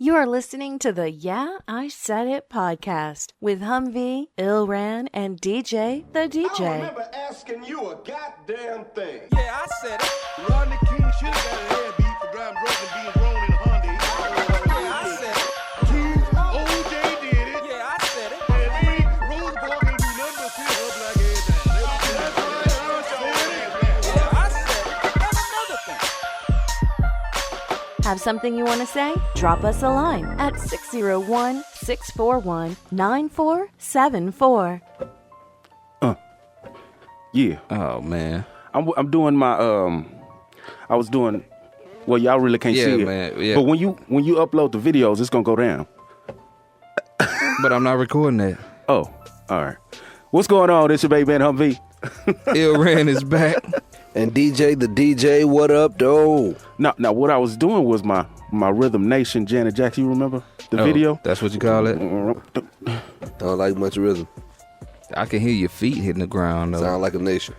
You're listening to the Yeah, I Said It podcast with Humvee, Ilran, and DJ the DJ. I remember asking you a goddamn thing. Yeah, I said it. Rodney King should have got a head beat for driving drugs and being thrown in a Hyundai. Yeah, I said it. Keith, OJ did it. Yeah, I said it. And Rick, Rosa Parks ain't do nothing but sit up like every time. That's why I said it. Yeah, I said it. And another thing. Have something you want to say? Drop us a line at 601-641-9474. Yeah. Oh man. I'm doing my I was doing well, y'all really can't see it. Man. Yeah. But when you upload the videos, it's gonna go down. But I'm not recording that. Oh, all right. What's going on? It's your baby man Humvee. Ilran is back. And DJ the DJ, what up, though? Now what I was doing was my Rhythm Nation Janet Jackson, you remember the video? That's what you call it? Don't like much rhythm. I can hear your feet hitting the ground though. Sound like a nation.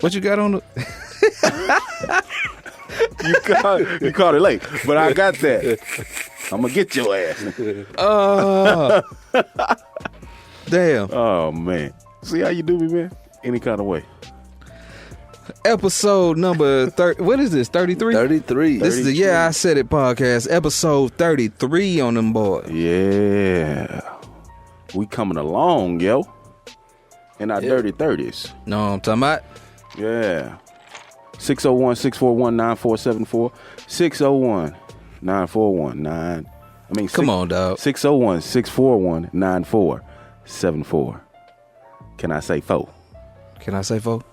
What you got on the You caught it late, but I got that. I'm gonna get your ass. damn. Oh man. See how you do me, man? Any kind of way. Episode number 30. What is this? 33? 33. This is the Yeah I Said It podcast, episode 33 on them boys. Yeah. We coming along, yo. In our dirty 30s. No, I'm talking about. Yeah. 601-641-9474. 601-941-9. Come on, dog. 601-641-9474. Can I say four? Can I say four?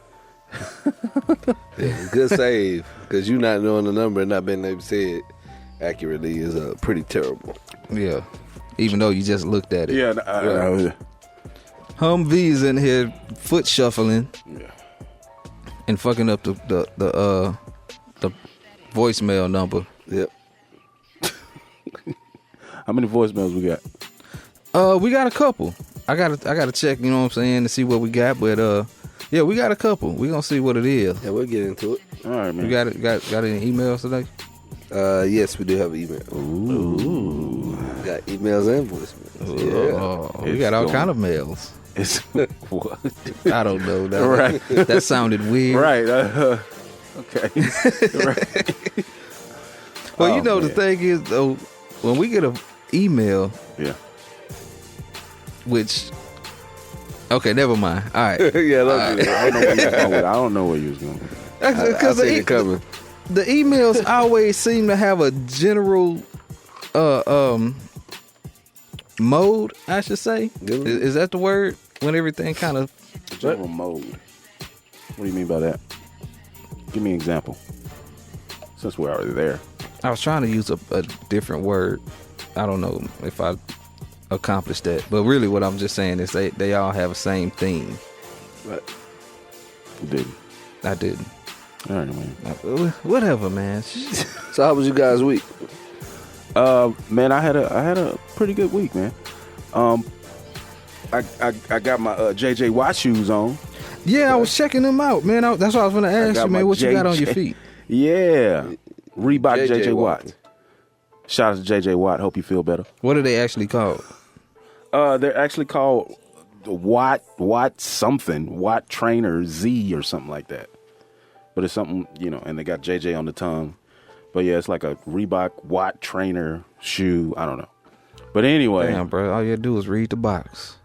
Yeah, good save. Because you not knowing the number and not being able to say it accurately is pretty terrible. Yeah. Even though you just looked at it. Yeah. Humvee's in here foot shuffling. Yeah. And fucking up the voicemail number. Yep. How many voicemails we got? We got a couple. I gotta check, you know what I'm saying, to see what we got, but yeah, we got a couple. We gonna see what it is. Yeah, we'll get into it. All right, man. You got any emails today? Yes, we do have email. Ooh. Got emails and voicemails. Yeah. Oh, we got all kind of mails. It's what? I don't know. That, Right. That sounded weird. Right. Okay. Right. Well, you know, the thing is, though, when we get an email, Yeah. which, okay, never mind. All right. Yeah, don't do that. I don't know where you was going. Because I see it coming. the emails always seem to have a general mode, I should say. Is that the word? When everything kind of General mode. What do you mean by that? Give me an example. Since we're already there. I was trying to use a different word. I don't know if I accomplished that. But really what I'm just saying is they all have the same theme. Right. You didn't. I didn't. All right, man. Whatever, man. So how was you guys' week? Man, I had a pretty good week, man. I got my JJ Watt shoes on. Yeah, I was checking them out, man. That's what I was going to ask you, man. What you got on your feet? Yeah. Reebok JJ Watt. Watt. Shout out to JJ Watt. Hope you feel better. What are they actually called? They're actually called Watt Trainer Z or something like that. But it's something, you know, and they got JJ on the tongue. But yeah, it's like a Reebok Watt Trainer shoe. I don't know. But anyway. Damn, bro. All you had to do was read the box.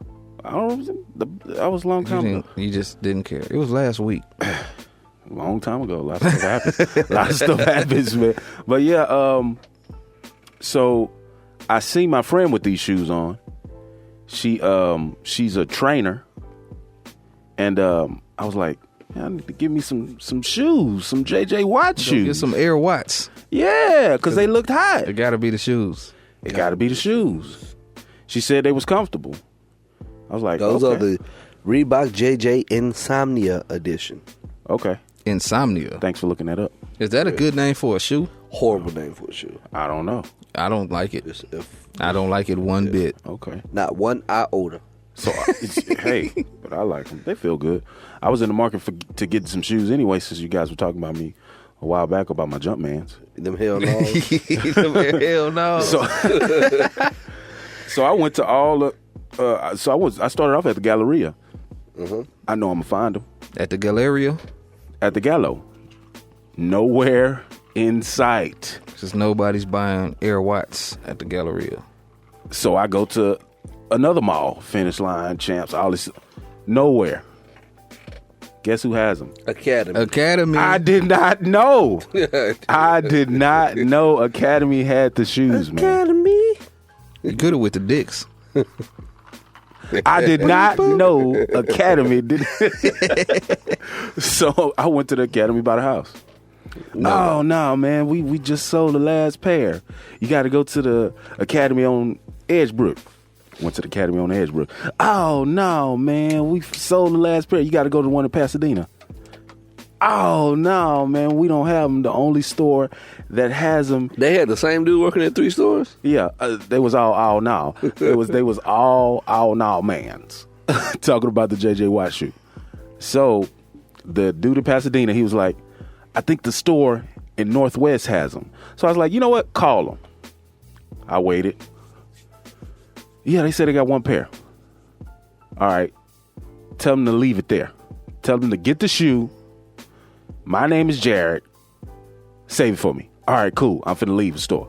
I don't know. That was a long time ago. You just didn't care. It was last week. Long time ago. A lot of stuff happens. A lot of stuff happens, man. But yeah, so I see my friend with these shoes on. She's a trainer. And I was like, yeah, I need to give me some shoes, some JJ Watt shoes. Get some Air Watts. Yeah, because they looked hot. It got to be the shoes. It got to be the shoes. She said they was comfortable. I was like, Those okay. are the Reebok JJ Insomnia Edition. Okay. Insomnia. Thanks for looking that up. Is that a good name for a shoe? Horrible name for a shoe. I don't know. I don't like it. If I don't like it one bit. Okay. not one iota. So, hey, but I like them. They feel good. I was in the market to get some shoes anyway, since you guys were talking about me a while back about my Jumpmans. Them hell no. Hell no. So I went to all the. I started off at the Galleria. I know I'm gonna find them At the Galleria? at the Gallo. Nowhere in sight. Because nobody's buying Air Watts at the Galleria. So I go to another mall, Finish Line, Champs, all this. Nowhere. Guess who has them? Academy. I did not know. I did not know Academy had the shoes, man. You could have with the dicks. I did not know Academy did. So I went to the Academy by the house. Oh no, man, we just sold the last pair. You got to go to the Academy on Edgebrook. Went to the Academy on Edgebrook. Oh no, man, we sold the last pair. You got to go to the one in Pasadena. Oh no, man, we don't have them. The only store that has them. They had the same dude working at 3 stores? Yeah, they was all now. They was all now mans talking about the JJ Watt shoe. So the dude in Pasadena, he was like, I think the store in Northwest has them. So I was like, you know what? Call them. I waited. Yeah, they said they got one pair. All right. Tell them to leave it there. Tell them to get the shoe. My name is Jared. Save it for me. All right, cool. I'm finna leave the store.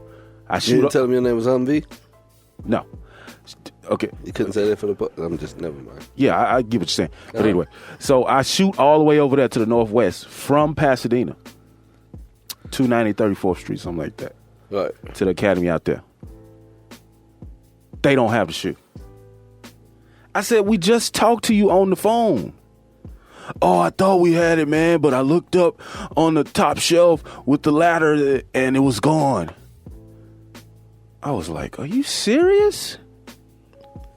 You didn't tell me your name was Humvee? No. Okay. You couldn't say that for the... I'm just... Never mind. Yeah, I get what you're saying. But anyway, so I shoot all the way over there to the Northwest from Pasadena. 290 34th Street, something like that. Right. To the Academy out there. They don't have the shoe. I said, we just talked to you on the phone. Oh, I thought we had it, man, but I looked up on the top shelf with the ladder and it was gone. I was like, are you serious?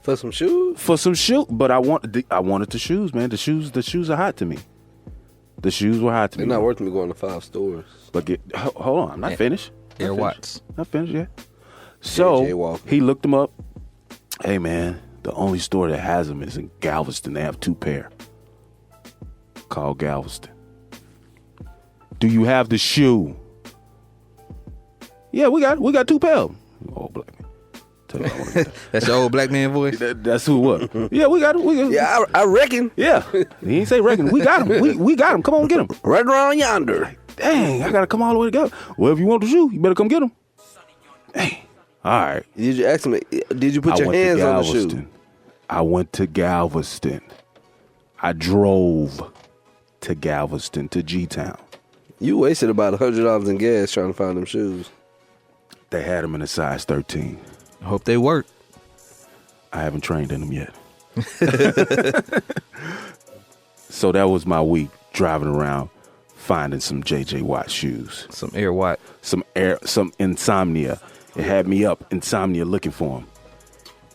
For some shoes? For some shoes. But I wanted the shoes, man. The shoes are hot to me. The shoes were hot to me. They're not worth me going to 5 stores. But hold on, I'm not finished. Air Watts. Not finished yet. So he looked them up. Hey, man, the only store that has them is in Galveston. They have 2 pair. Call Galveston. Do you have the shoe? Yeah, we got 2 pair. Oh, black man. Tell you what I wanna get that. That's your old black man voice? That's who it was. Yeah, we got it. Yeah, I reckon. Yeah. He ain't say reckon. We got him. We got him. Come on, get him. Right around yonder. Dang, I got to come all the way to go. Well, if you want the shoe, you better come get him. Dang. All right. Did you ask me? Did you put your hands on the shoe? I went to Galveston. I drove to Galveston, to G-Town. You wasted about $100 in gas trying to find them shoes. They had them in a size 13. I hope they work. I haven't trained in them yet. So that was my week, driving around, finding some JJ Watt shoes. Some Air Watt. Some Insomnia. It had me up, Insomnia, looking for them.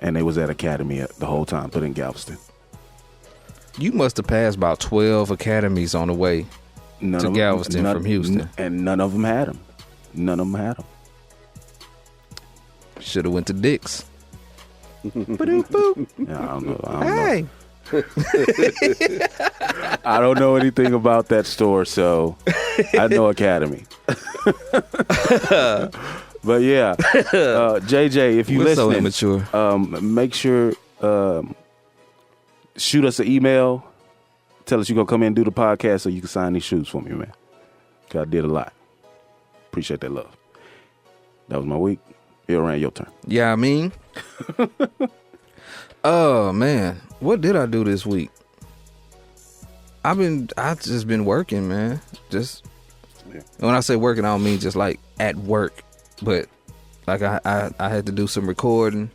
And they was at Academy the whole time, but in Galveston. You must have passed about 12 academies on the way to Galveston from Houston. And none of them had them. None of them had them. Should have went to Dick's. Boop. Yeah, I don't know. Hey. I don't know anything about that store, so I know Academy. But yeah, JJ, if you We're so listening, immature. make sure shoot us an email. Tell us you're gonna come in and do the podcast so you can sign these shoes for me, man. 'Cause I did a lot. Appreciate that love. That was my week. It ran your turn. Yeah, I mean. Oh man, what did I do this week? I've just been working, man. Just when I say working, I don't mean just like at work, but like I had to do some recording,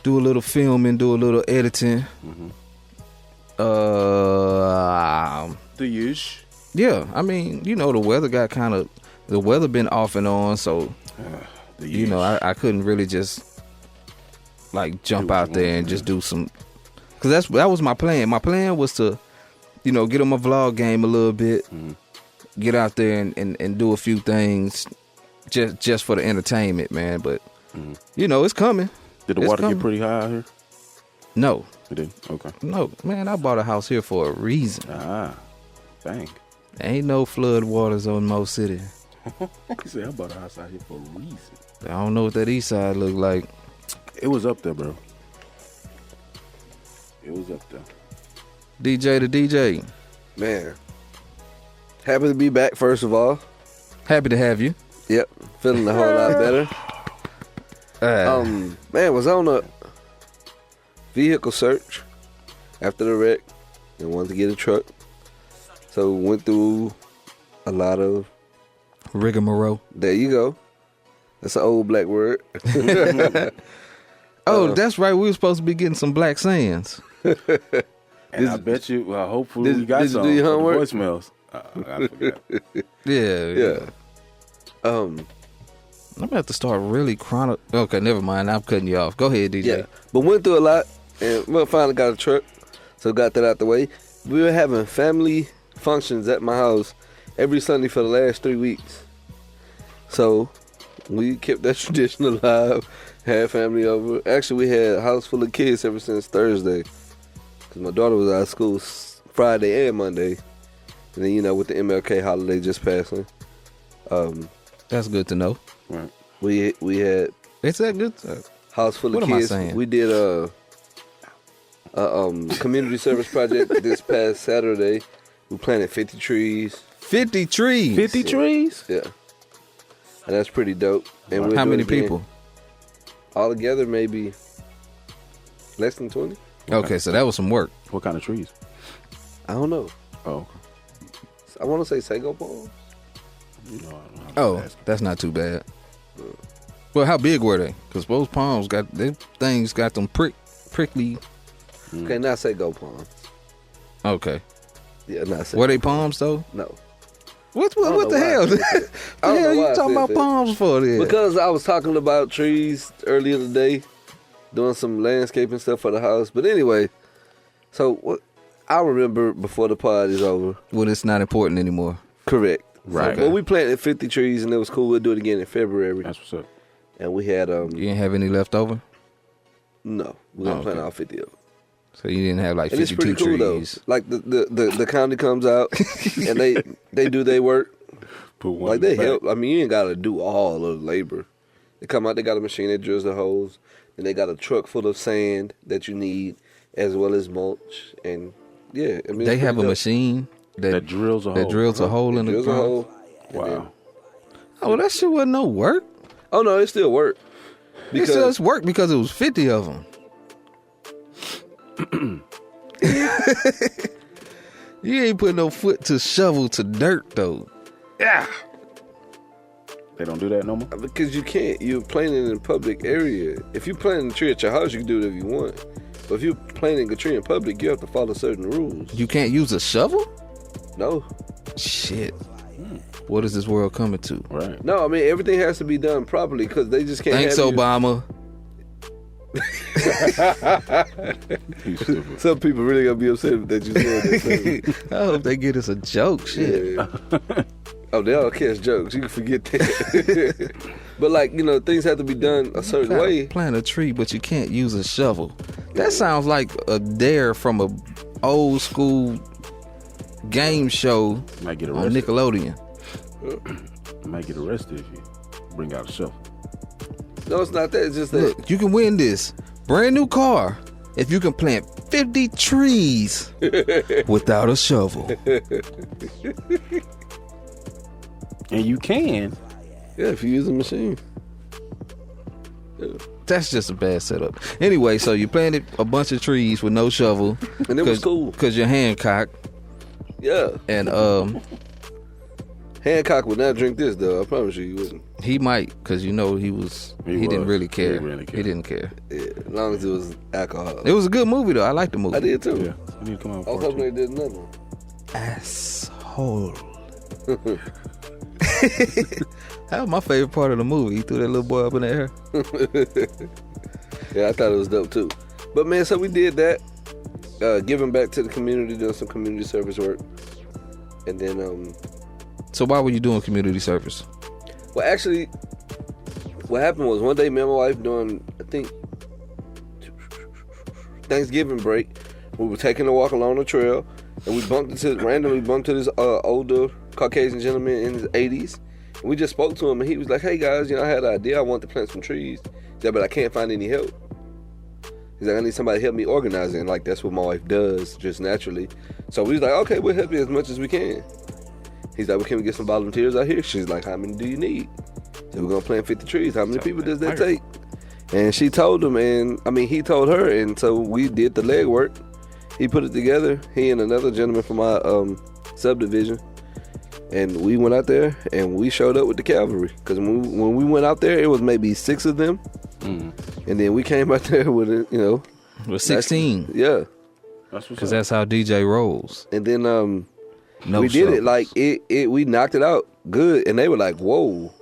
do a little filming, do a little editing. The use. Yeah, I mean, you know, the weather been off and on, so you know, I couldn't really just like jump out there and just do some, because that was my plan. My plan was to, you know, get on my vlog game a little bit, get out there and do a few things just for the entertainment, man. But you know, it's coming. Did the water get pretty high out here? No. It did? Okay. No, man, I bought a house here for a reason. Ah, dang. Ain't no flood waters on Mo City. He said, I bought a house out here for a reason. I don't know what that east side look like. It was up there, bro. It was up there. DJ to DJ. Man, happy to be back. First of all, Happy to have you. yep, feeling a whole lot better. Man, was on a vehicle search after the wreck and wanted to get a truck, so went through a lot of. Rigmarole. There you go. That's an old black word. Oh, that's right. We were supposed to be getting some black sands. And I bet you, hopefully we got did you some do your for the homework? voicemails. I forgot. Yeah. I'm gonna have to start really Okay, never mind. I'm cutting you off. Go ahead, DJ. Yeah, but went through a lot, and finally got a truck, so got that out the way. We were having family functions at my house every Sunday for the last 3 weeks, so we kept that tradition alive. Had family over. Actually, we had a house full of kids ever since Thursday, because my daughter was out of school Friday and Monday, and then with the MLK holiday just passing, That's good to know. Right. we had Is that good? house full What of am I kids. saying? We did a community service project this past Saturday. We planted 50 trees. 50 trees. 50 trees? Yeah, and that's pretty dope. And we'll How do it many again. people? All together, maybe less than 20. Okay, so that was some work. What kind of trees? I don't know. Oh, I want to say sago palms. Oh, that's not too bad. Well, how big were they? Because those palms things got them prickly. Okay, not sago palms. Okay. Yeah, not sago. Were they palms though? No. What don't the know why I hell? said that. I The don't hell know why you I talking said about that. palms for then? Because I was talking about trees earlier today, doing some landscaping stuff for the house. But anyway, so what? I remember before the party's over. Well, it's not important anymore. Correct. Right. Okay. Well, we planted 50 trees and it was cool. We'll do it again in February. that's what's up. And we had You didn't have any left over, no, we're gonna Oh, plant okay. all 50 of them. so you didn't have like And it's 52 pretty cool trees. though. Like the county comes out and they do their work. Put one Like they back. help. I mean, you ain't gotta do all of the labor. They come out. They got a machine that drills the holes, and they got a truck full of sand that you need, as well as mulch. And yeah, I mean, They it's have a pretty dope. machine That drills a hole. that drills a hole in the Drills a ground. hole. and then- Wow. Oh, that shit wasn't no work. Oh no, it still work. It just worked because it was 50 of them. You ain't put no foot to shovel to dirt though. They don't do that no more? Because you can't. You're planting in a public area. If you plant a tree at your house, you can do whatever you want. But if you're planting a tree in public, you have to follow certain rules. You can't use a shovel? No. Shit. What is this world coming to? Right. No, I mean, everything has to be done properly because they just can't Thanks, have you- Obama. You stupid. Some people really gonna be upset that you said that. I hope they get us a joke. Shit. Yeah. Oh, they all catch jokes. You can forget that. But like, things have to be done a certain way. Plant a tree, but you can't use a shovel. That sounds like a dare from a old school game show Might get on arrested. Nickelodeon. Might get arrested if you bring out a shovel. No, it's not that. It's just that. Look, you can win this brand new car if you can plant 50 trees without a shovel. And you can. Yeah, if you use a machine. That's just a bad setup. Anyway, so you planted a bunch of trees with no shovel. And it was cool. Because you're Hancock. Yeah. And Hancock would not drink this, though. I promise you, he wouldn't. he might, because he didn't really care. He didn't care. Yeah, as long as it was alcohol. It was a good movie, though. I liked the movie. I did, too. Yeah. You need to come out I was part hoping two. they did another one. Asshole. That was my favorite part of the movie. He threw that little boy up in the air. Yeah, I thought it was dope, too. But, man, so we did that. Giving back to the community, doing some community service work. And then, So why were you doing community service? well, actually, what happened was one day me and my wife doing, I think, Thanksgiving break, we were taking a walk along the trail, and we randomly bumped into this older Caucasian gentleman in his 80s. And we just spoke to him, and he was like, "Hey guys, I had an idea. I want to plant some trees. Yeah, but I can't find any help." He's like, "I need somebody to help me organize it." And like that's what my wife does, just naturally. So we was like, "Okay, we'll help you as much as we can." He's like, "Well, can we get some volunteers out here?" She's like, "How many do you need?" So we're gonna plant 50 trees. How many people does that take? And she told him, and he told her, and so we did the legwork. He put it together. He and another gentleman from our subdivision, and we went out there and we showed up with the cavalry. Because when we went out there, it was maybe 6 of them, and then we came out there with with 16. Yeah, because that's how DJ rolls. and then we did it like it. We knocked it out good, and they were like, "Whoa,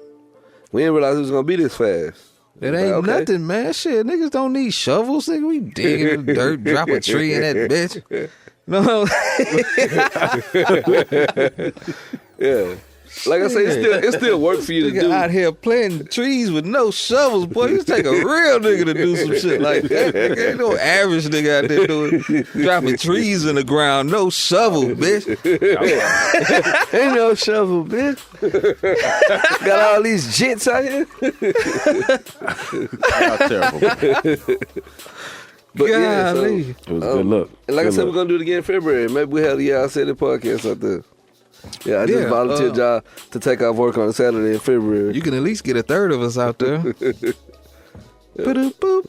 we didn't realize it was gonna be this fast." It ain't nothing, man. Shit, niggas don't need shovels. Nigga, we dig in the dirt, drop a tree in that bitch. No. Yeah. Like I say, it still works for you to Nigga do. out here planting trees with no shovels, boy. You take a real nigga to do some shit like that. Nigga, ain't no average nigga out there dropping trees in the ground. No shovel, bitch. Ain't no shovel, bitch. Got all these jits out here. Terrible. But yeah, so, Golly. It was a good look. and like Good I said, look. we're gonna do it again in February. Maybe we have the Yeah I Said It podcast out there. Yeah, I just volunteered y'all to take off work on Saturday in February. You can at least get a third of us out there. Boop, boop.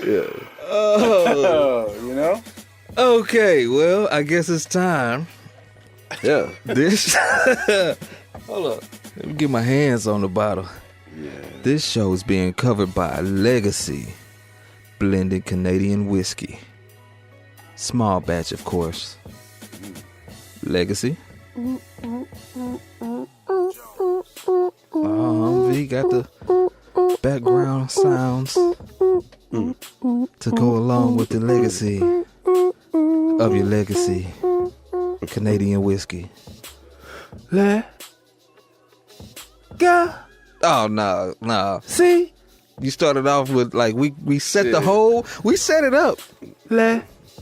Yeah. Okay, well, I guess it's time. Yeah. This hold up. Let me get my hands on the bottle. This show is being covered by Legacy blended Canadian whiskey. Small batch, of course. Legacy. V got the background sounds to go along with the legacy of your legacy Canadian whiskey. Let go. Oh no. See? You started off with like we set the whole we set it up.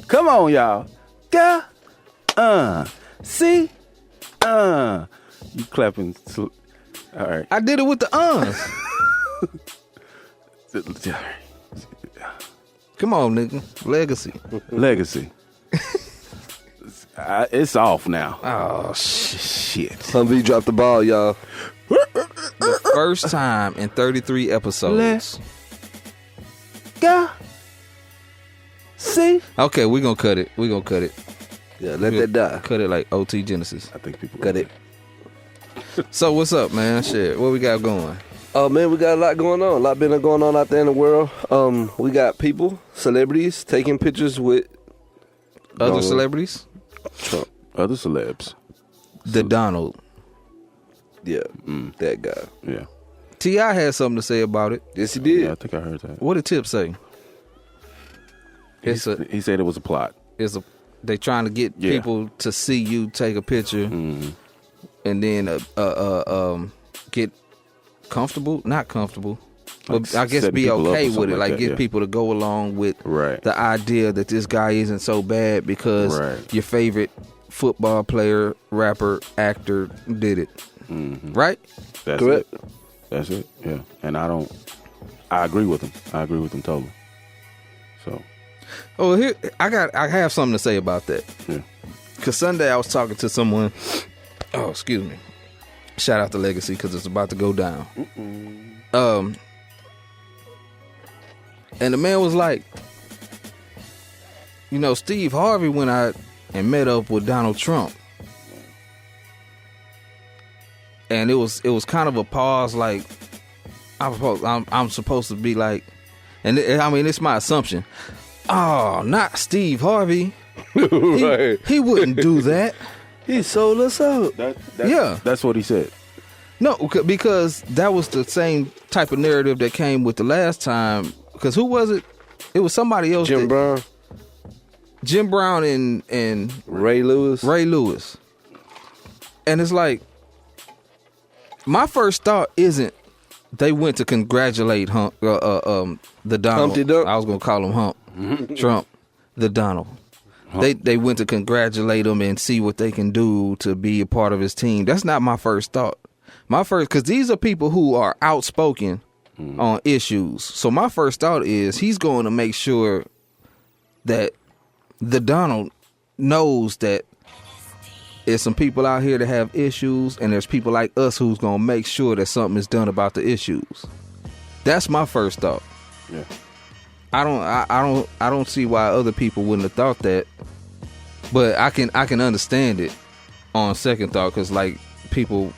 Come on, y'all. Go. See? You clapping. All right. I did it with the Come on, nigga. Legacy. Legacy. It's off now. Oh shit. Humvee dropped the ball, y'all. The first time in 33 episodes. Go. See? Okay, we're gonna cut it. Yeah, let that die. Cut it like OT Genesis. I think people Cut it. So what's up, man? Shit, what we got going? Oh man, we got a lot going on. A lot been going on out there in the world. We got people, celebrities, taking pictures with Other celebrities? Trump. Other celebs. The Donald. Yeah, that guy. Yeah. T.I. had something to say about it. Yes, he did. Yeah, I think I heard that. What did Tip say? He said it was a plot. They trying to get people to see you take a picture and then get comfortable, not comfortable, Like but I guess setting be people up or okay with something it. like Like that, get yeah. people to go along with Right. the idea that this guy isn't so bad because Right. your favorite football player, rapper, actor did it. Right? That's Correct. it. That's it. Yeah. And I agree with him. I agree with him totally. So, Oh, here I have something to say about that. yeah. Cause Sunday I was talking to someone. Oh, excuse me. Shout out to Legacy because it's about to go down. And the man was like, Steve Harvey went out and met up with Donald Trump, and it was kind of a pause. Like I'm supposed to be like, and I mean it's my assumption. Oh, not Steve Harvey. Right. He wouldn't do that. He sold us out. Yeah. That's what he said. No, because that was the same type of narrative that came with the last time. Because who was it? It was somebody else. Jim Brown. Jim Brown and Ray Lewis. Ray Lewis. And it's like, my first thought isn't, they went to congratulate the Donald. Humpty Dump. I was gonna call him Hump. Trump, the Donald. They went to congratulate him and see what they can do to be a part of his team. That's not my first thought. Because these are people who are outspoken on issues. So my first thought is he's going to make sure that the Donald knows that there's some people out here that have issues, and there's people like us who's going to make sure that something is done about the issues. That's my first thought. Yeah. I don't see why other people wouldn't have thought that, but I can understand it on second thought, because like people,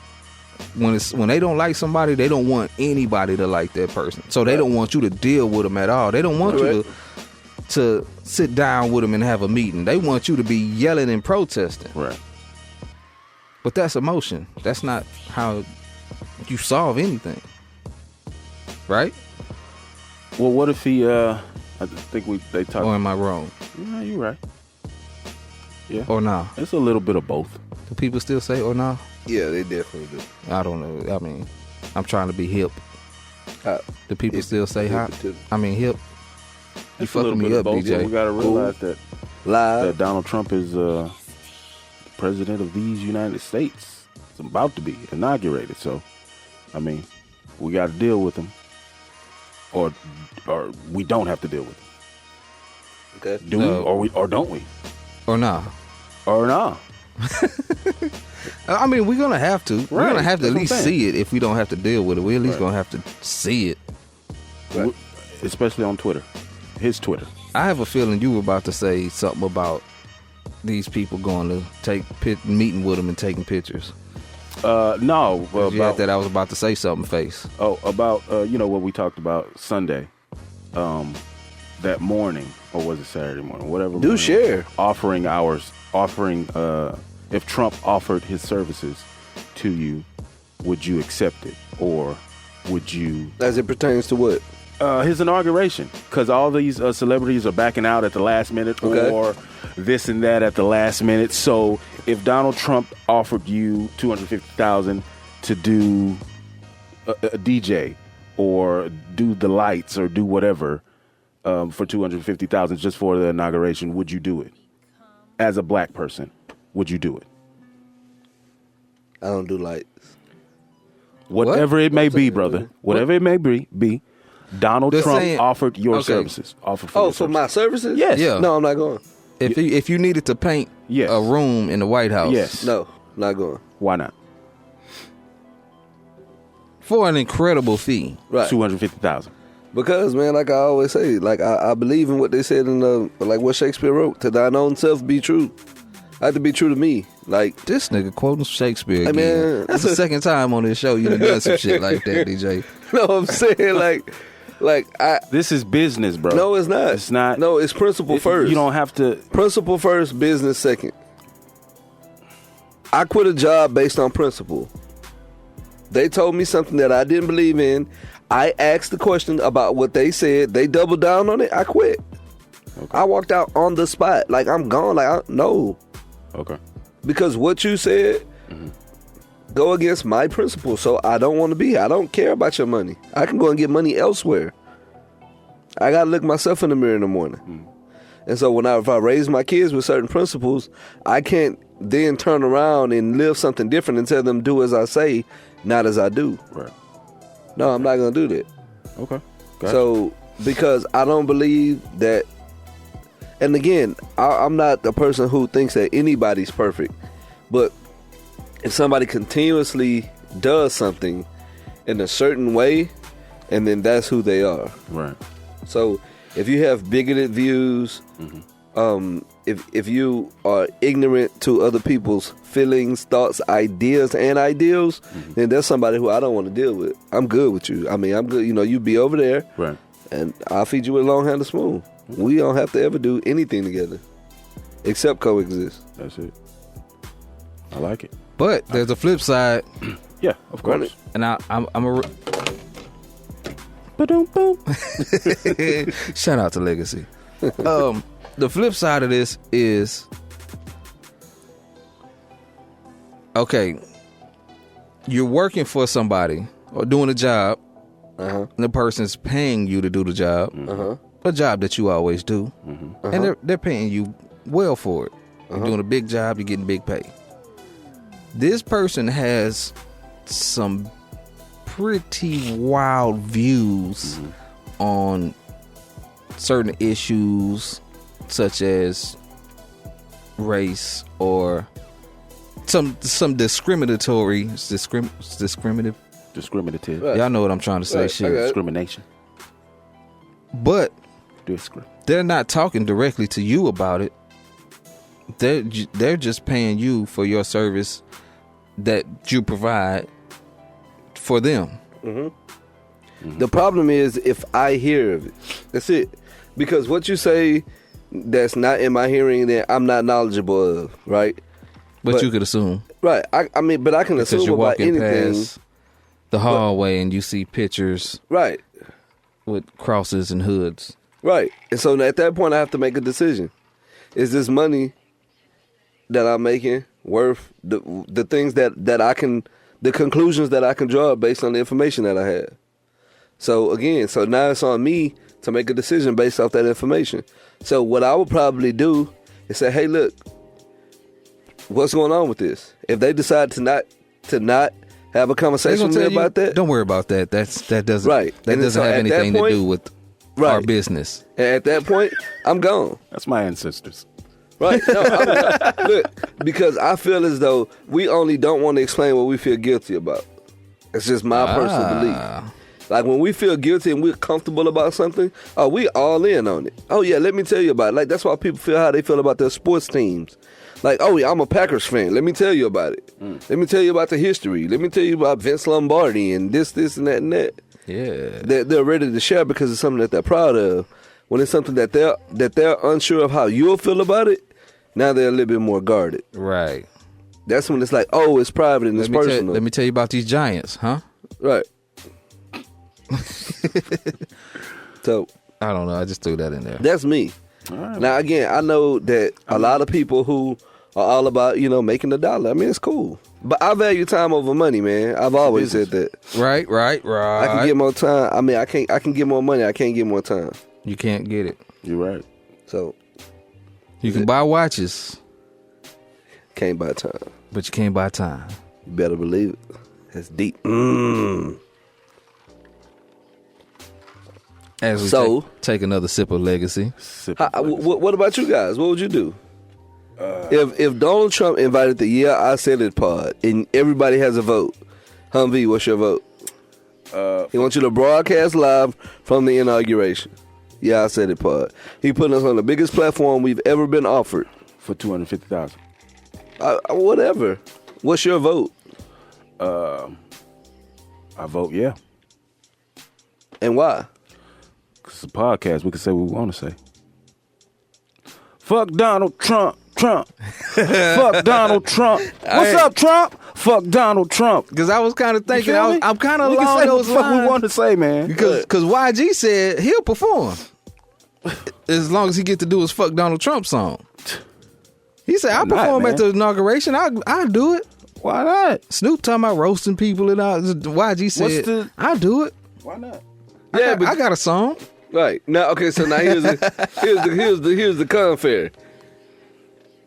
when they don't like somebody, they don't want anybody to like that person, so they don't want you to deal with them at all. They don't want you to sit down with them and have a meeting. They want you to be yelling and protesting. Right. But that's emotion. That's not how you solve anything, right? Well, what if he? I think they talked. Or am I wrong? Yeah, you're right. Yeah. Or nah? It's a little bit of both. Do people still say or nah? Yeah, they definitely do. I don't know. I mean, I'm trying to be hip. Do people still say hop? I mean, hip. You It's a little fucking me bit of up, both. DJ. We gotta realize that Live. Donald Trump is the president of these United States. It's about to be inaugurated. So, I mean, we got to deal with him, or we don't have to deal with him. Okay. Do we, or don't we? Or nah? Or nah? I mean, we're gonna have to. We're Right. gonna have to That's at what least I'm saying. see it. If we don't have to deal with it, we're at least Right. gonna have to see it. Right. Especially on Twitter, his Twitter. I have a feeling you were about to say something about these people going to meeting with them and taking pictures. No, You had about that I was about to say something, face. about what we talked about Sunday, that morning, or was it Saturday morning? Whatever. Do morning, share. offering if Trump offered his services to you, would you accept it, or would you? As it pertains to what? His inauguration, because all these celebrities are backing out at the last minute, Okay. or this and that at the last minute. So if Donald Trump offered you $250,000 to do a DJ or do the lights or do whatever for $250,000 just for the inauguration, would you do it? As a black person, would you do it? I don't do lights. Whatever it may be, brother. Whatever it may be. Donald They're Trump saying- offered your okay. services. Offered for Oh, your for services. my services? Yes. Yeah. No, I'm not going. If you needed to paint Yes. a room in the White House, Yes. No, not going. Why not? for an incredible fee. Right. 250,000. Because, man, like I always say, like I believe in what they said in like what Shakespeare wrote, to thine own self be true. I have to be true to me. Like, This nigga quoting Shakespeare again. man, That's the second time on this show you done some shit like that, DJ. no, I'm saying like I. This is business, bro. No, it's not. It's not. No, it's principle first. You don't have to. Principle first, business second. I quit a job based on principle. They told me something that I didn't believe in. I asked the question about what they said. They doubled down on it. I quit. Okay. I walked out on the spot. Like, I'm gone. Like, no. Okay. Because what you said go against my principles. So I don't want to be. I don't care about your money. I can go and get money elsewhere. I got to look myself in the mirror in the morning. And so if I raise my kids with certain principles, I can't then turn around and live something different and tell them do as I say, not as I do. Right. No, I'm not going to do that. Okay. Gotcha. So, because I don't believe that, and again, I'm not the person who thinks that anybody's perfect, but if somebody continuously does something in a certain way, and then that's who they are. Right. So, if you have bigoted views, if you are ignorant to other people's feelings, thoughts, ideas, and ideals, then that's somebody who I don't want to deal with. I'm good with you. I mean, I'm good. You know, you be over there, Right. and I'll feed you with a long handle spoon. We don't have to ever do anything together, except coexist. That's it. I like it. But there's a flip side, Yeah, of Run course. it. and I'm a. Shout out to Legacy. The flip side of this is, okay, you're working for somebody or doing a job, Uh-huh. And the person's paying you to do the job, a job that you always do, and they're paying you well for it. You're doing a big job, you're getting big pay. This person has some pretty wild views on certain issues, such as race or some discriminative. Discriminative. Right. Y'all know what I'm trying to say. Right, Shit. I got it. Discrimination. But they're not talking directly to you about it. They're just paying you for your service that you provide for them. The problem is if I hear of it. That's it. Because what you say that's not in my hearing that I'm not knowledgeable of, right? But you could assume. Right. I mean, but I can Because assume you're about walking anything. past the hallway and you see pictures Right. with crosses and hoods. Right. And so at that point, I have to make a decision. Is this money that I'm making worth the things that I can, the conclusions that I can draw based on the information that I have? So again, now it's on me to make a decision based off that information. So what I would probably do is say, hey, look, what's going on with this? If they decide to not have a conversation with me about that, Don't worry about that. That doesn't Right. That And doesn't so have at that anything to point- do with Right. our business. and at that point, I'm gone. That's my ancestors. Right? No, look, because I feel as though we only don't want to explain what we feel guilty about. It's just my personal belief. Like when we feel guilty and we're comfortable about something, oh, we all in on it. Oh yeah, let me tell you about it. Like that's why people feel how they feel about their sports teams. Like, oh yeah, I'm a Packers fan. Let me tell you about it. Let me tell you about the history. Let me tell you about Vince Lombardi and this, and that, and that. Yeah. They're ready to share because it's something that they're proud of. When it's something that they're unsure of how you'll feel about it, now they're a little bit more guarded. Right. That's when it's like, oh, it's private and it's personal. Let me tell you about these Giants, huh? Right. So I don't know. I just threw that in there. that's me. Now again, I know that a lot of people who are all about, making a dollar. I mean, it's cool. But I value time over money, man. I've always said that. Right. I can get more time. I mean, I can get more money. I can't get more time. You can't get it. You're right. So You can buy watches, can't buy time. but you can't buy time. You better believe it. That's deep. As we So- take another sip of legacy. What about you guys? What would you do? If Donald Trump invited the Yeah I Said It pod and everybody has a vote, Humvee, what's your vote? He wants you to broadcast live from the inauguration. Yeah I Said It pod. He put us on the biggest platform we've ever been offered. For $250,000. Whatever. What's your vote? I vote yeah. And why? 'Cause it's a podcast. We can say what we want to say. Fuck Donald Trump. Fuck Donald Trump. What's up, Trump? Fuck Donald Trump. Because I was kind of thinking, feel me? I'm kind of We can along say what those the fuck we lines. want to say, man. Because YG said he'll perform as long as he get to do his "Fuck Donald Trump" song. He said, "I'll Why not, perform at man? the inauguration. I'll do it." Why not? Snoop talking about roasting people and all. YG said, "I'll do it. Why not? I got a song." Right. Now okay, so now here's the confair.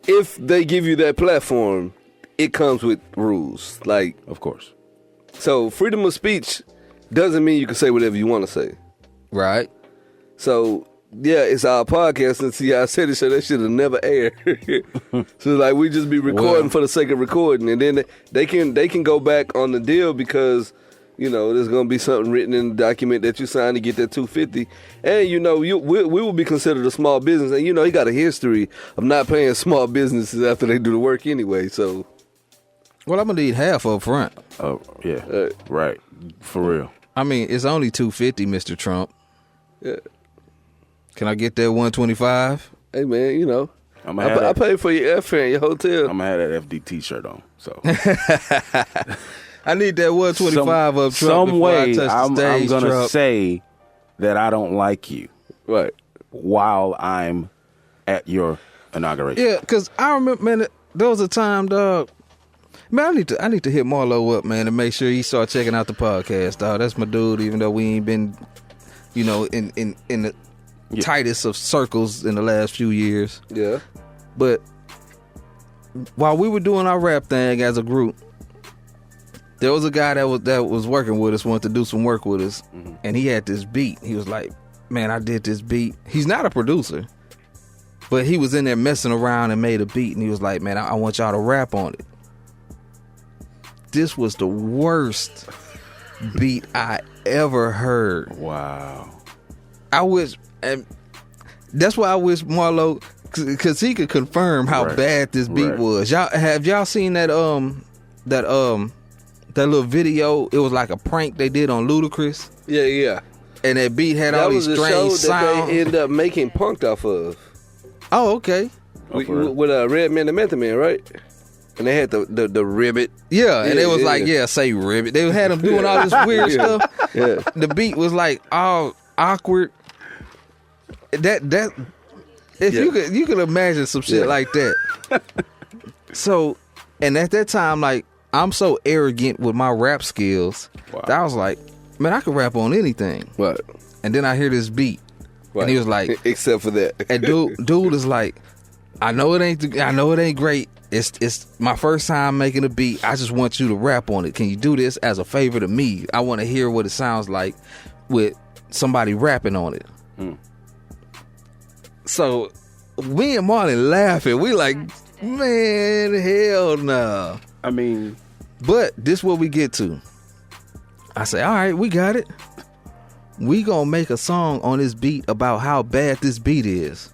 If they give you that platform, it comes with rules. Like, Of course. so freedom of speech doesn't mean you can say whatever you want to say. Right. So yeah, it's our podcast, and see, I said it, so that should have never aired. So like we just be recording for the sake of recording, and then they can go back on the deal because there's gonna be something written in the document that you signed to get that $250, and we will be considered a small business, and he got a history of not paying small businesses after they do the work anyway. So Well, I'm gonna need half up front. Oh, yeah. Right. For real. I mean, it's only $250, Mr. Trump. yeah, Can I get that $125? hey man, I'm I paid for your airfare and your hotel. I'm going to have that FDT shirt on. So I need that $125 up Trump some before I way touch the I'm stage, going to Trump. say that I don't like you Right. while I'm at your inauguration. Yeah, because I remember, man, there was a time, dog, Man, I need to hit Marlo up, man, and make sure he start checking out the podcast, dog. That's my dude, even though we ain't been, in the tightest of circles in the last few years. Yeah. But while we were doing our rap thing as a group, there was a guy that was working with us, wanted to do some work with us, and he had this beat. He was like, man, I did this beat. He's not a producer, but he was in there messing around and made a beat, and he was like, man, I want y'all to rap on it. This was the worst beat I ever heard. Wow. I wish, and that's why I wish Marlo, because he could confirm how bad this beat was. Have y'all seen that little video? It was like a prank they did on Ludacris. Yeah. And that beat had all these strange show sounds. that they ended up making Punked off of. Oh, okay. With Redman and Method Man, right? And they had the ribbit. Yeah, and it was like, say ribbit. They had them doing all this weird stuff. Yeah. The beat was like all awkward. You could imagine some shit like that. So, and at that time, like, I'm so arrogant with my rap skills that I was like, man, I could rap on anything. Right. And then I hear this beat, and he was like, except for that. And dude is like, I know it ain't great. It's my first time making a beat. I just want you to rap on it. Can you do this as a favor to me? I want to hear what it sounds like with somebody rapping on it. So me and Marlon laughing. We like, man, hell no. I mean, but this what we get to. I say, all right, we got it. We gonna make a song on this beat about how bad this beat is.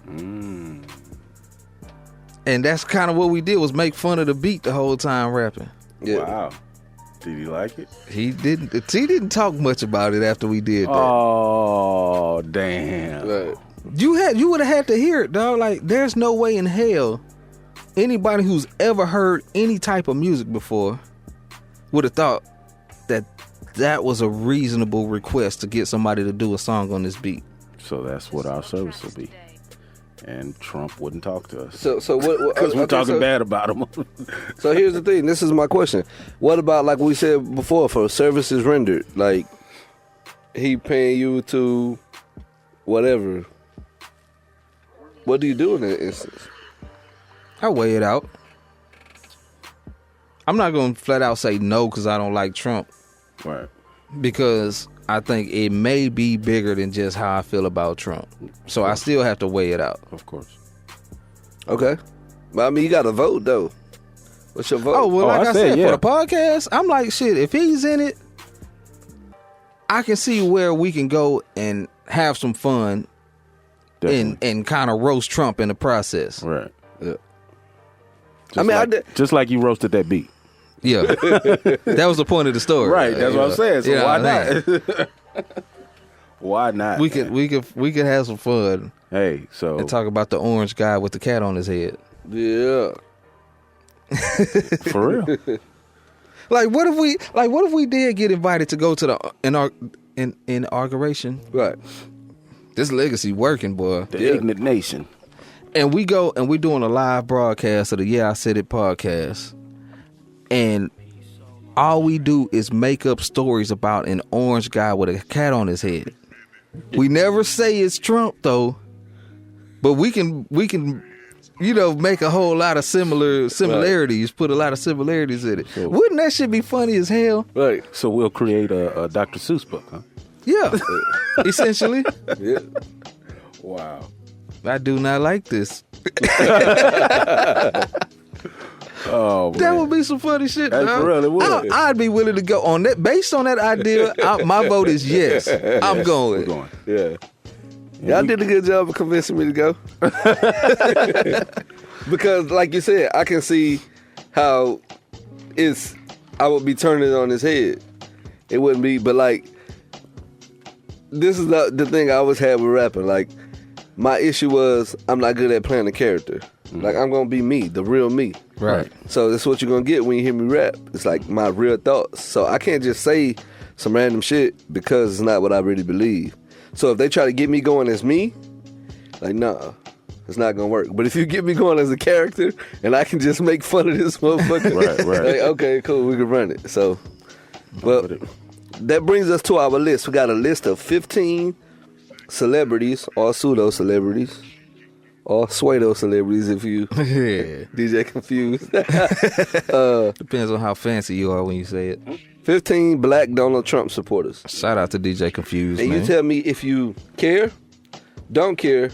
And that's kind of what we did, was make fun of the beat the whole time rapping. Yeah. Wow. Did he like it? He didn't talk much about it after we did that. Oh, damn. Right. You would have had to hear it, dog. Like, there's no way in hell anybody who's ever heard any type of music before would have thought that was a reasonable request to get somebody to do a song on this beat. So that's what our service will be. And Trump wouldn't talk to us. So what? Because we're talking bad about him. So here's the thing. This is my question. What about, like we said before, for services rendered? Like, he paying you to whatever. What do you do in that instance? I weigh it out. I'm not going to flat out say no because I don't like Trump. Right. Because I think it may be bigger than just how I feel about Trump. So I still have to weigh it out. Of course. Okay. But I mean, you got to vote, though. What's your vote? Oh, well, like I said, yeah. for the podcast, I'm like, shit, if he's in it, I can see where we can go and have some fun and kind of roast Trump in the process. Right. Yeah. Just like you roasted that beat. Yeah. That was the point of the story. Right. That's what I'm saying. So why not? Why not? We could have some fun. Hey, so and talk about the orange guy with the cat on his head. Yeah. For real. Like what if we did get invited to go to the inauguration? Right. This legacy working, boy. The Ignorant Nation. And we go and we're doing a live broadcast of the Yeah I Said It podcast. And all we do is make up stories about an orange guy with a cat on his head. We never say it's Trump though, but we can make a whole lot of similarities, put a lot of similarities in it. Sure. Wouldn't that shit be funny as hell? Right. So we'll create a Dr. Seuss book, huh? Yeah. Essentially. Yeah. Wow. I do not like this. Oh, man. That would be some funny shit, That's dog. for real, it would. I'd be willing to go on that. Based on that idea, my vote is yes. I'm going. We're going. Yeah. Y'all did a good job of convincing me to go. Because, like you said, I can see how I would be turning it on his head. It wouldn't be, but like, this is the thing I always had with rapping. Like, my issue was I'm not good at playing a character. Like, I'm going to be me, the real me. Right. So that's what you're going to get when you hear me rap. It's like my real thoughts. So I can't just say some random shit because it's not what I really believe. So if they try to get me going as me, like, nah. it's not gonna work. But if you get me going as a character and I can just make fun of this motherfucker, Right. like, okay, cool, we can run it. So, well, that brings us to our list. We got a list of 15 celebrities or pseudo celebrities or pseudo celebrities if you Yeah. DJ confused. Depends on how fancy you are when you say it. 15 black Donald Trump supporters. Shout out to DJ Confused, And man. you tell me if you care, don't care,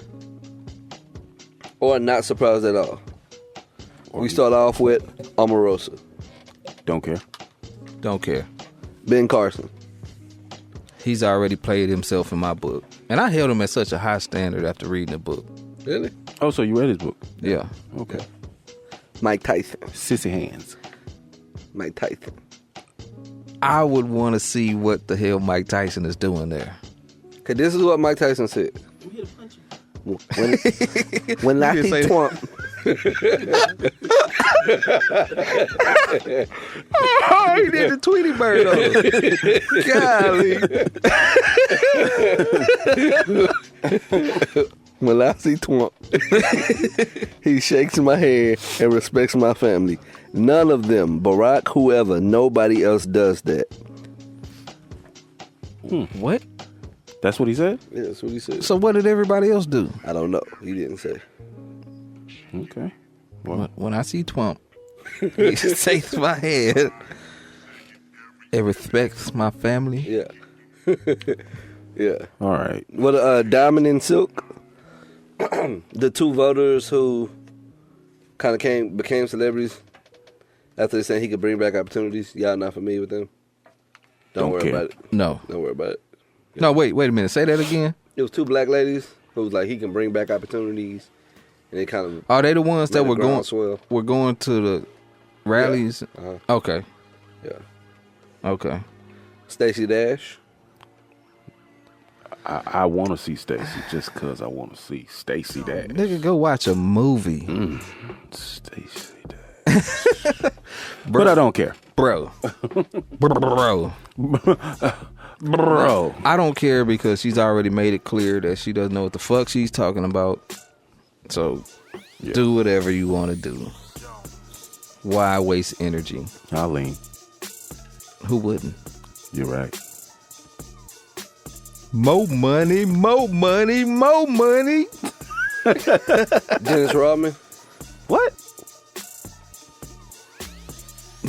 or not surprised at all. We start off with Omarosa, Don't care. Don't care. Ben Carson. He's already played himself in my book. And I held him at such a high standard after reading the book. Really? Oh, so you read his book? Yeah. Okay. Mike Tyson. Sissy hands. Mike Tyson. I would want to see what the hell Mike Tyson is doing there. Okay, this is what Mike Tyson said. When I You see didn't say Trump, Oh, he did the Tweety Bird on it. Golly. when I see Trump, he shakes my hand and respects my family. None of them, Barack, whoever, nobody else does that. What? That's what he said? Yeah, that's what he said. So what did everybody else do? I don't know. He didn't say. Okay. Well, When I see Twump, he shakes my head and respects my family. Yeah. Yeah. all right. What Diamond and Silk, the two voters who kind of became celebrities after they said he could bring back opportunities. Y'all not familiar with them? Don't worry care. about it. No. Don't worry about it. No, wait a minute. Say that again. It was two black ladies who was like he can bring back opportunities, and they kind of Are they the ones that made were the going groundswell. were going to the rallies? Uh-huh. Okay. Yeah. Okay. Stacey Dash. I want to see Stacy just because I want to see Stacy Dash. Nigga, go watch a movie. Stacy Dash. But I don't care. Bro. Bro. Bro. I don't care because she's already made it clear that she doesn't know what the fuck she's talking about. So do whatever you want to do. Why waste energy? Eileen, Who wouldn't? you're right. More money, more money, more money. Dennis Rodman. What?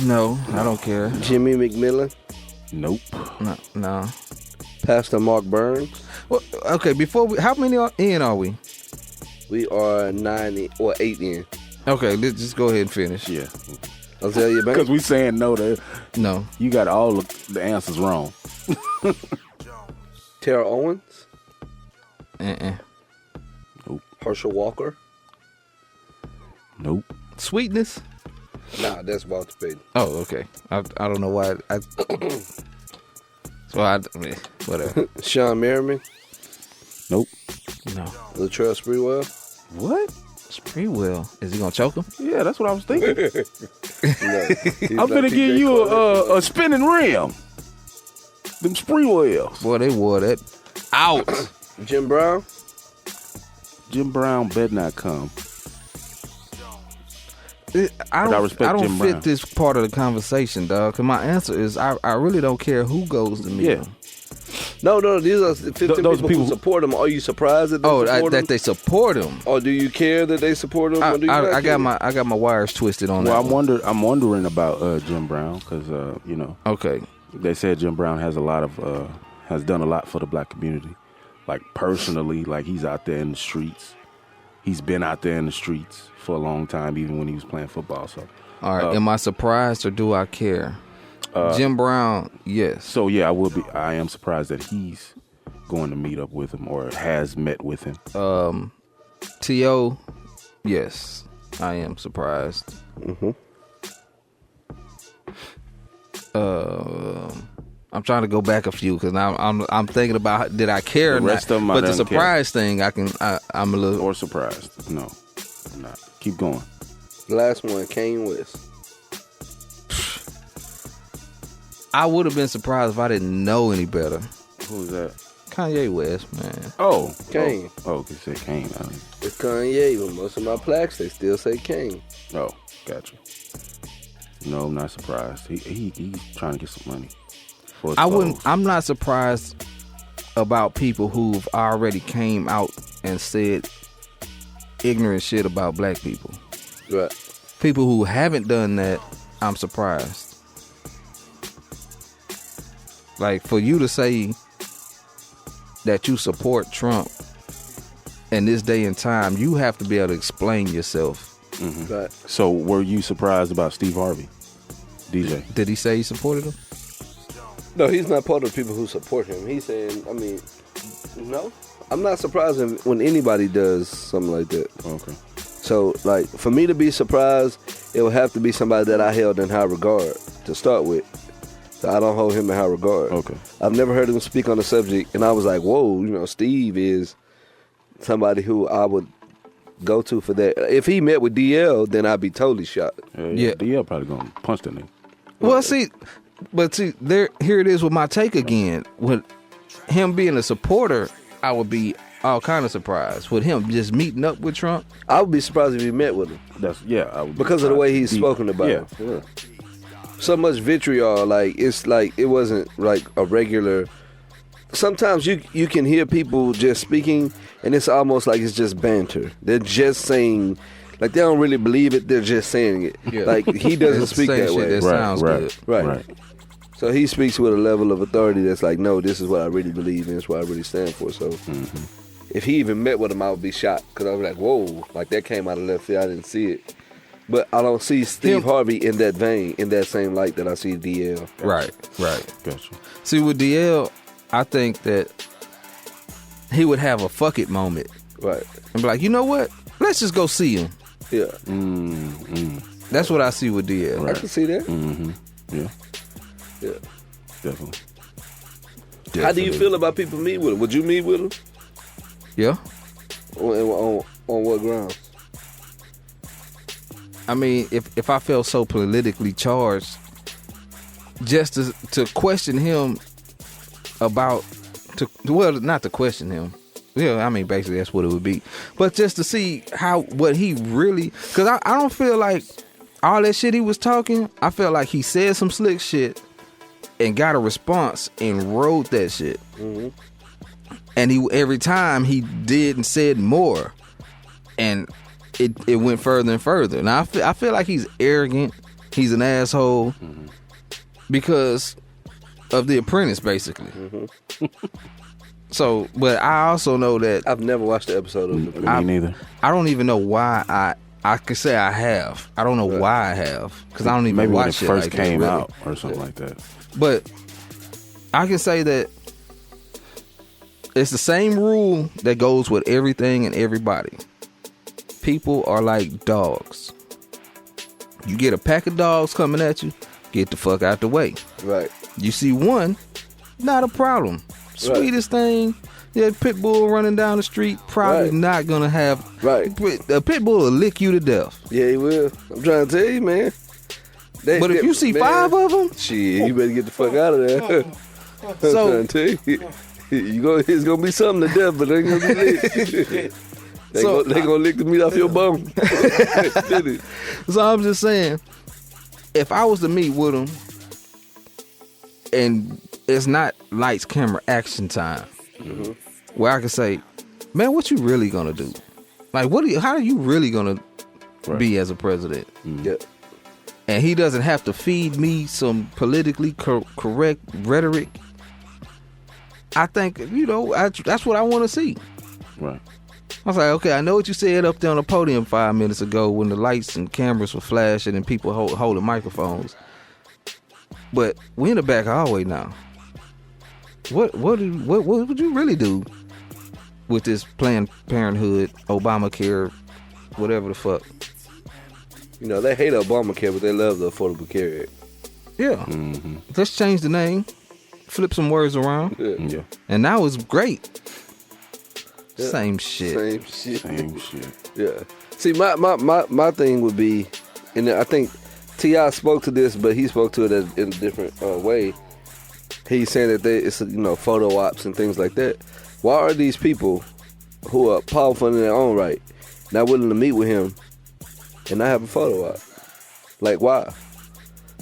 No, I don't care. Jimmy McMillan. Nope. No. Pastor Mark Burns. Well, okay, how many in are we? We are 8 in. Okay, let's just go ahead and finish. Yeah. I'll tell you Because about we saying no to, No. you got all of the answers wrong. Tara Owens. Nope. Herschel Walker. Nope. Sweetness? Nah, that's Walter Payton. Oh, okay. I don't know why. Whatever. Sean Merriman. Nope. No. Latrell Sprewell. What? Sprewell. Is he gonna choke him? Yeah, that's what I was thinking. No, he's I'm not gonna PJ give you Cole. a spinning rim. Them Sprewells. Boy, they wore that out. Jim Brown. Jim Brown better not come. I I respect don't Jim fit Brown. this part of the conversation, dog. Because my answer is I really don't care who goes to me. Yeah. No, these are 15 Those people people- who support him. Are you surprised that they support that him? they support him. Or do you care that they support him? Or do you not I care? got my wires twisted on Well, that. one. I'm wondering about Jim Brown because you know Okay. they said Jim Brown has done a lot for the black community, like personally, like he's out there in the streets. He's been out there in the streets for a long time, even when he was playing football. So, All right. Am I surprised or do I care? Jim Brown, yes. so yeah, I am surprised that he's going to meet up with him or has met with him. T.O., yes. I am surprised. I'm trying to go back a few because I'm thinking about did I care or The rest not. of 'em I But the didn't care. surprise thing, I'm a little. Or surprised? No, I'm not. Keep going. Last one, Kanye West. I would have been surprised if I didn't know any better. Who's that? Kanye West, man. Oh, Kane. Oh, you said Kane. It's Kanye, but most of my plaques, they still say Kane. Oh, gotcha. No, I'm not surprised. He's trying to get some money. I'm not surprised about people who've already came out and said ignorant shit about black people. Right. People who haven't done that, I'm surprised. Like, for you to say that you support Trump in this day and time, you have to be able to explain yourself. Mm-hmm. Right. So, were you surprised about Steve Harvey, DJ? Did he say he supported him? No, he's not part of the people who support him. He's saying, no. I'm not surprised when anybody does something like that. Okay. So, like, for me to be surprised, it would have to be somebody that I held in high regard to start with. So I don't hold him in high regard. Okay. I've never heard him speak on the subject, and I was like, whoa, Steve is somebody who I would go to for that. If he met with DL, then I'd be totally shocked. Yeah. DL probably gonna punch that nigga. Well, see, here it is with my take again. With him being a supporter, I would be all kind of surprised. With him just meeting up with Trump, I would be surprised if he met with him. I would Because of the way he's spoken about him. Yeah. So much vitriol, it's like it wasn't like a regular. Sometimes you can hear people just speaking, and it's almost like it's just banter. They're just saying, like they don't really believe it. They're just saying it. Yeah. Like he doesn't speak Saying that shit way. that sounds good. Right. So he speaks with a level of authority that's like, no, this is what I really believe in. It's what I really stand for. So if he even met with him, I would be shocked because I was like, whoa, like that came out of left field. I didn't see it. But I don't see Steve Harvey in that vein, in that same light that I see DL. Right. Gotcha. See, with DL, I think that he would have a fuck it moment. Right. And be like, you know what? Let's just go see him. Yeah. That's what I see with DL. I can see that. Mm-hmm. Yeah. Yeah. Definitely. How do you feel about people meet with him? Would you meet with him? Yeah. On what grounds? I mean, if I felt so politically charged, just to question him about, not to question him. Yeah, I mean, basically that's what it would be. But just to see what he really, because I don't feel like all that shit he was talking, I felt like he said some slick shit and got a response and wrote that shit. Mm-hmm. And every time he did and said more, and it went further and further. Now I feel like he's arrogant. He's an asshole because of The Apprentice, basically. Mm-hmm. So, but I also know that I've never watched the episode of The Apprentice. Me neither. I don't even know why I could say I have. I don't know why I have because I don't even Maybe watch when it shit first like that, came really. out or something like that. But I can say that it's the same rule that goes with everything and everybody. People are like dogs. You get a pack of dogs coming at you, get the fuck out the way. Right. You see one, not a problem. Sweetest thing. Yeah, pit bull running down the street, probably not gonna have. Right. A pit bull will lick you to death. Yeah, he will. I'm trying to tell you, man. But if you see 5 of them, shit, you better get the fuck out of there. So- I'm trying to tell you. It's gonna be something to death, but it ain't gonna be lit. They gonna lick the meat off your bone. so I'm just saying, if I was to meet with him and it's not lights, camera, action time, where I could say, man, what you really gonna do? Like, how are you really gonna be as a president? Yeah. And he doesn't have to feed me some politically correct rhetoric. I think, that's what I want to see. Right. I was like, okay, I know what you said up there on the podium 5 minutes ago when the lights and cameras were flashing and people holding microphones. But we in the back hallway now. What would you really do with this Planned Parenthood, Obamacare, whatever the fuck? They hate Obamacare, but they love the Affordable Care Act. Yeah. Mm-hmm. Let's change the name, flip some words around, Yeah. and now it's great. Yeah. Same shit. Same shit. Yeah. See, my thing would be, and I think T.I. spoke to this, but he spoke to it in a different way. he's saying that it's photo ops and things like that. Why are these people who are powerful in their own right not willing to meet with him and not have a photo op? Like, why?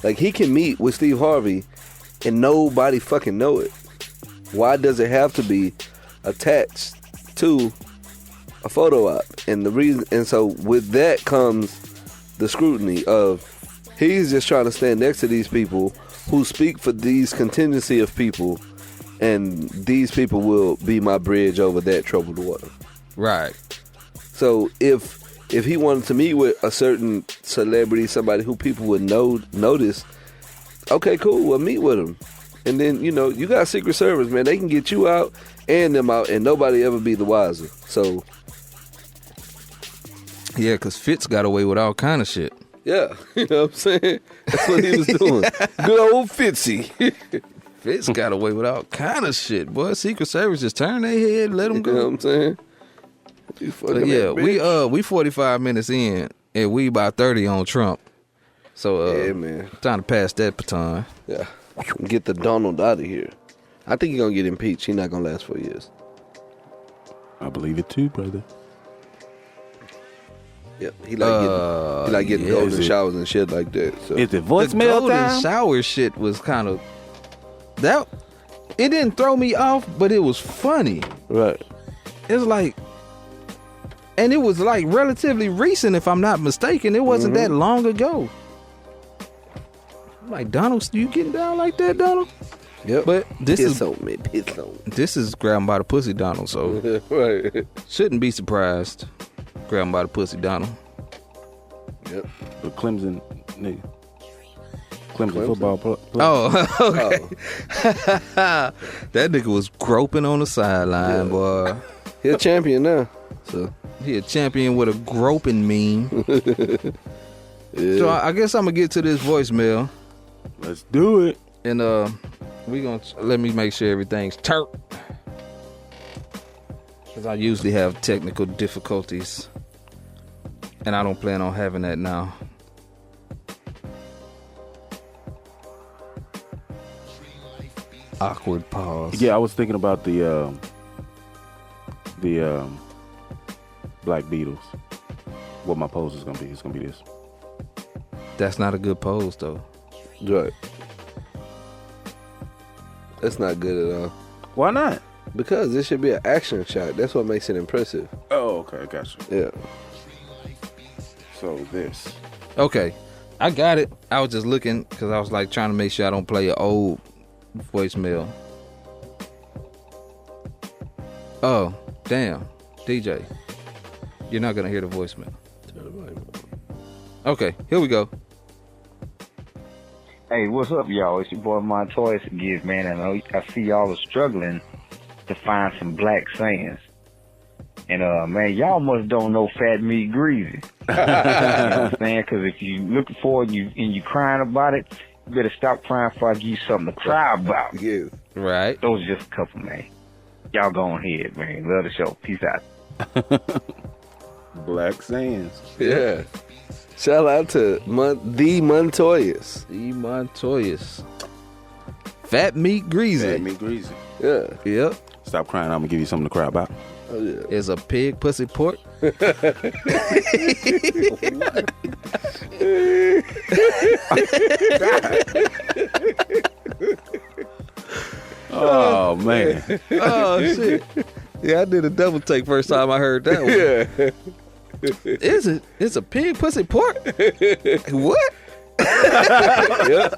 Like, he can meet with Steve Harvey and nobody fucking know it. Why does it have to be attached to a photo op? And the reason, and so with that comes the scrutiny of he's just trying to stand next to these people who speak for these contingency of people, and these people will be my bridge over that troubled water. Right. So if he wanted to meet with a certain celebrity, somebody who people would notice, okay, cool, well, meet with them. And then, you got Secret Service, man. They can get you out and them out, and nobody ever be the wiser. So, yeah, because Fitz got away with all kind of shit. yeah, you know what I'm saying? That's what he was doing. Good old Fitzy. Fitz got away with all kind of shit, boy. Secret Service just turn their head, let them go. You know what I'm saying? But yeah, we 45 minutes in, and we about 30 on Trump. So, yeah, man. Time to pass that baton. Yeah. Get the Donald out of here. I think he's going to get impeached. He's not going to last 4 years. I believe it too, brother. Yep. He like getting golden showers and shit like that. So. Is the The voicemail golden time? shower shit was kind of that. It didn't throw me off, but it was funny. Right. It's like, and it was like relatively recent, if I'm not mistaken. It wasn't that long ago. I'm like, Donald, you getting down like that, Donald? Yep. But this Piss on me. Piss on me. This is grabbing by the pussy, Donald. So Right. shouldn't be surprised. Grabbing by the pussy, Donald. Yep. The Clemson nigga. Clemson football player. Oh, okay. That nigga was groping on the sideline, boy. He a champion now. So He a champion with a groping meme. yeah. So I guess I'm gonna get to this voicemail, Let's do it. and we gonna let me make sure everything's turp, because I usually have technical difficulties, and I don't plan on having that now. Awkward pause. Yeah, I was thinking about the Black Beatles. What my pose is gonna be? It's gonna be this. That's not a good pose, though. Right. That's not good at all. Why not? Because this should be an action shot. That's what makes it impressive. Oh, okay, gotcha. Yeah. So this. Okay, I got it. I was just looking because I was like trying to make sure I don't play an old voicemail. Oh, damn. DJ, you're not going to hear the voicemail. Okay, here we go. Hey, what's up, y'all? It's your boy Montoya again, man. And I see y'all are struggling to find some black sayings. And, man, y'all must don't know fat meat greasy. You know what I'm saying? Because if you looking for it and you crying about it, you better stop crying before I give you something to cry about. Yes. Right. Those are just a couple, man. Y'all go on ahead, man. Love the show. Peace out. Black sayings. Yeah. Shout out to the Montoyas. The Montoyas. Fat meat greasy. Fat meat greasy. Yeah. Yep. Stop crying. I'm gonna give you something to cry about. Oh, yeah. Is a pig pussy pork? Oh man. Oh, shit. Yeah, I did a double take first time I heard that one. Yeah. Is it? It's a pig pussy pork? What? Yep.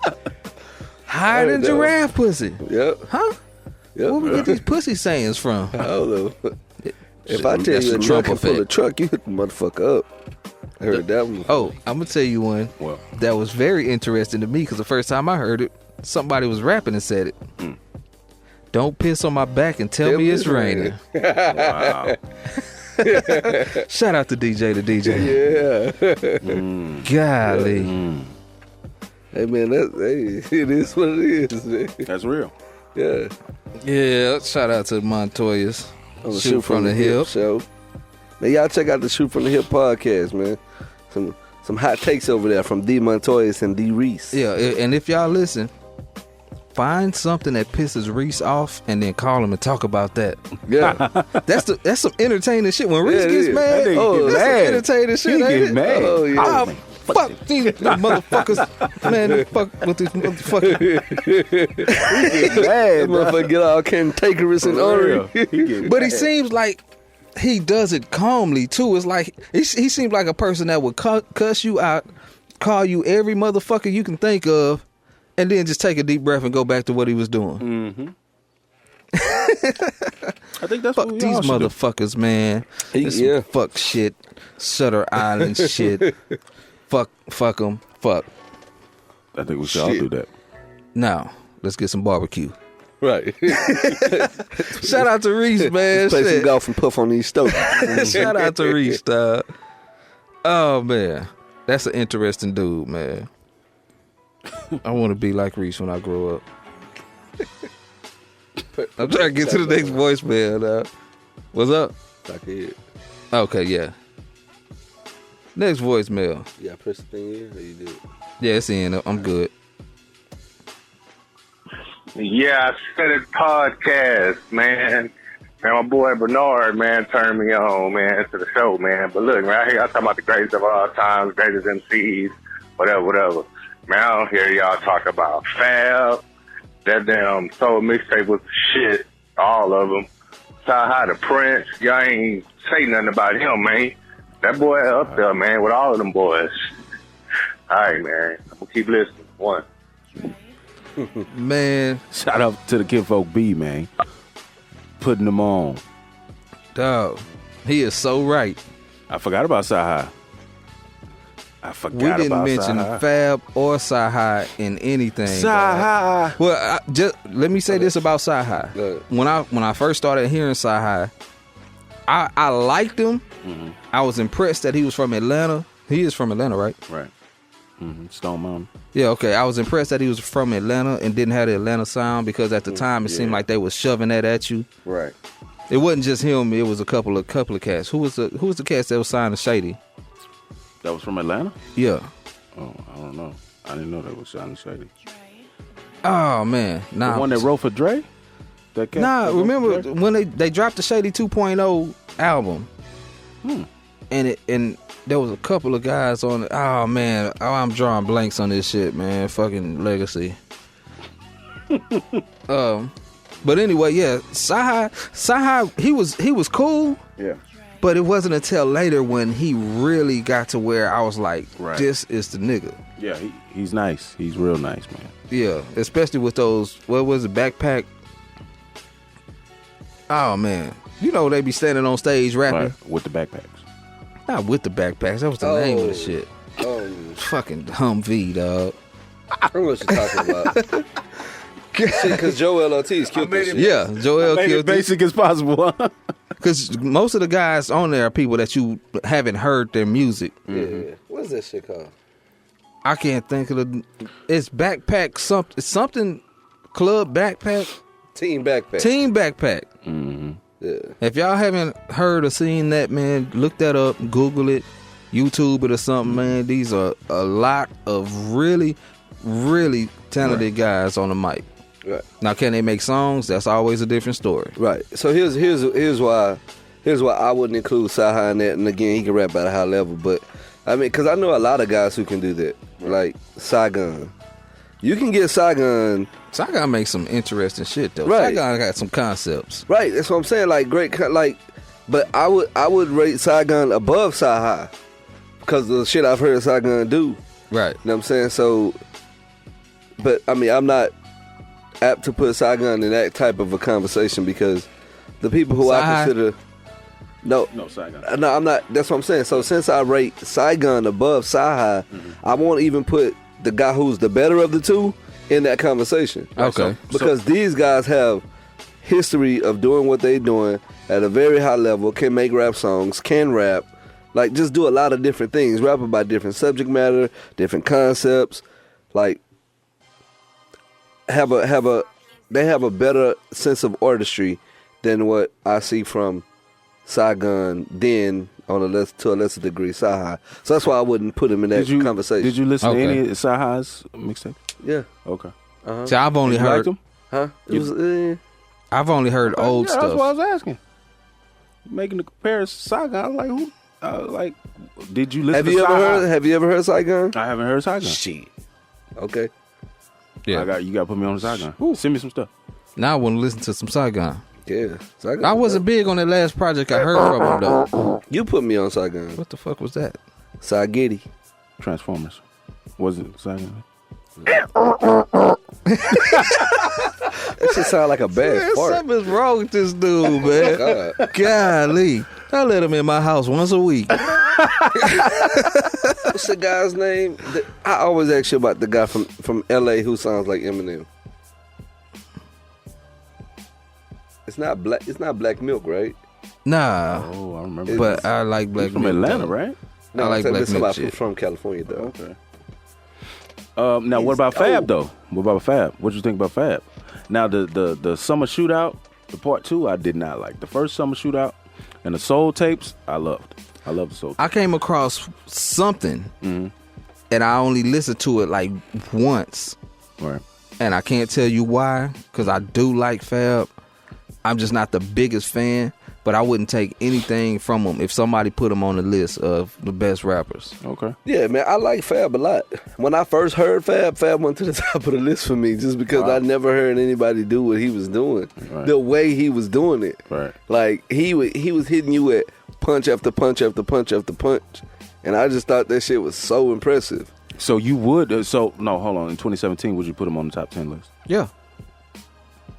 Higher than that giraffe pussy. Yep. Huh? Yep. Where we get these pussy sayings from? I don't know. If I tell That's you the a Trump truck can pull a effect. truck, you hit the motherfucker up. I heard that one. Oh, I'm gonna tell you one Well. that was very interesting to me because the first time I heard it, somebody was rapping and said it. Don't piss on my back and tell me it's raining. Wow. Shout out to DJ the DJ. Yeah. Golly. Hey, man, it is what it is, man. That's real. Yeah. Yeah, shout out to Montoya's. On the Shoot from the hip. show. Man, y'all check out the Shoot from the Hip podcast, man. Some hot takes over there from D Montoyas and D Reese. Yeah, and if y'all listen, find something that pisses Reese off and then call him and talk about that. Yeah. That's some entertaining shit. When Reese Yeah, it gets is. mad, That nigga that's get mad. some entertaining shit. He ain't get it? mad. Oh, yeah. Ah, fuck these motherfuckers, man. Fuck with these motherfuckers. That motherfucker get all cantankerous and ornery. But he seems like he does it calmly too. It's like he seems like a person that would cuss you out, call you every motherfucker you can think of, and then just take a deep breath and go back to what he was doing. Mm-hmm. I think that's Fuck what we these all should do. motherfuckers, man. This some fuck shit, Shutter Island shit. Fuck them. Fuck. I think we should all do that. Now let's get some barbecue. Right. Shout out to Reese, man. Play some Shit. golf and puff on these stoves. Shout out to Reese, dog. Oh man, that's an interesting dude, man. I want to be like Reese when I grow up. I'm trying to get to the next voicemail, dog. What's up? Like it. Okay, yeah. Next voicemail. You got press the thing in or you did? Yeah, it's in. I'm good. Yeah, I said it podcast, man. Man, my boy Bernard, man, turned me on, man, to the show, man. But look, man, I hear y'all talking about the greatest of all time, greatest MCs, whatever. Man, I don't hear y'all talk about Fab. That damn soul mixtape was shit. All of them. Cyhi the Prynce. Y'all ain't say nothing about him, man. That boy up there, man, with all of them boys. All right, man. I'm going to keep listening. One. Man, Shout out to the Kinfolk B, man. Putting them on. dog, he is so right. I forgot about Cyhi. We didn't mention Fab or Cyhi in anything. dog. Cyhi. Well, just let me say this about Cyhi. Good. When I first started hearing Cyhi, I liked him. Mm-hmm. I was impressed that he was from Atlanta. He is from Atlanta, right? Right. Mm-hmm. Stone Mountain. Yeah, okay. I was impressed that he was from Atlanta and didn't have the Atlanta sound, because at the time it seemed like they was shoving that at you. Right. It wasn't just him. It was a couple of cats. Who was the cats that was signed to Shady? That was from Atlanta? Yeah. Oh, I don't know. I didn't know that was Shiny Shady. Oh man, nah. The one that wrote for Dre? That cat Nah, that wrote remember for Dre? when they dropped the Shady 2.0 album? And there was a couple of guys on it. Oh man, I'm drawing blanks on this shit, man. Fucking Legacy. But anyway, yeah, Cyhi, he was cool. Yeah. But it wasn't until later when he really got to where I was like, Right. this is the nigga. Yeah, he's nice. He's real nice, man. Yeah, especially with those, what was it, backpack? Oh man, you know they be standing on stage rapping. Right. With the backpacks. Not with the backpacks. That was the name of the shit. Oh, Fucking Humvee, dog. I don't know what you're talking about. Because Joe LLT's killed this shit. Yeah, Joel Made it killed basic as possible. because most of the guys on there are people that you haven't heard their music. Yeah. What's that shit called? I can't think of the. It's backpack something club backpack Team Backpack. team backpack. Yeah. If y'all haven't heard or seen that, man, look that up, Google it, YouTube it or something, man. These are a lot of really, really talented guys on the mic. Right. Now, can they make songs? That's always a different story. Right. So here's why I wouldn't include Cyhi in that. And again, he can rap at a high level, but I mean, because I know a lot of guys who can do that, like Saigon. You can get Saigon. Saigon makes some interesting shit though. Right. Saigon got some concepts. Right. That's what I'm saying. Like but I would rate Saigon above Cyhi because of the shit I've heard Saigon do. Right. You know what I'm saying? So, but I mean, I'm not apt to put Saigon in that type of a conversation because the people who I Cyhi? consider no, Saigon. no, I'm not. That's what I'm saying. So since I rate Saigon above Cyhi, I won't even put the guy who's the better of the two in that conversation. Okay. Because these guys have history of doing what they're doing at a very high level, can make rap songs, can rap, like just do a lot of different things, rap about different subject matter, different concepts, like they have a better sense of artistry than what I see from Saigon then to a lesser degree Cyhi. So that's why I wouldn't put him in that conversation. Did you listen to Okay. any of Cyhi's mixtape? Yeah. Okay. See, I've only You heard liked him? Huh? It was, I've only heard old Yeah, that's stuff. what I was asking. Making the comparison to Saigon, I was like, who? Like, did you listen have to you Saigon? ever heard? Have you ever heard Saigon? I haven't heard Saigon. Shit. Okay. Yeah. You got to put me on Saigon. Send me some stuff. Now I want to listen to some Saigon. Yeah. Saigon. I wasn't big on that last project I heard from him though. You put me on Saigon. What the fuck was that? Saigidi. Transformers. Was it Saigon? That shit sound like a bad Man, fart. something's wrong with this dude, man. God. Golly. I let him in my house once a week. What's the guy's name? I always ask you about the guy from LA who sounds like Eminem. It's not black. It's not Black Milk, right? Nah. Oh, I remember. But I like Black He's from Milk, Atlanta, though. right? No, I like Black Milk Milk. shit. From California, though. Okay. Now, what about Fab, though? What about Fab? What you think about Fab? Now, the Summer Shootout, the part 2, I did not like. The first Summer Shootout and the Soul tapes, I loved. I love the Soul tapes. I came across something, and I only listened to it like once. Right. And I can't tell you why, because I do like Fab. I'm just not the biggest fan, but I wouldn't take anything from him if somebody put him on the list of the best rappers. Okay. Yeah, man, I like Fab a lot. When I first heard Fab went to the top of the list for me just because I never heard anybody do what he was doing. Right. The way he was doing it. Right. Like, he was hitting you at punch after punch after punch after punch. And I just thought that shit was so impressive. So you would, no, hold on. In 2017, would you put him on the top 10 list? Yeah.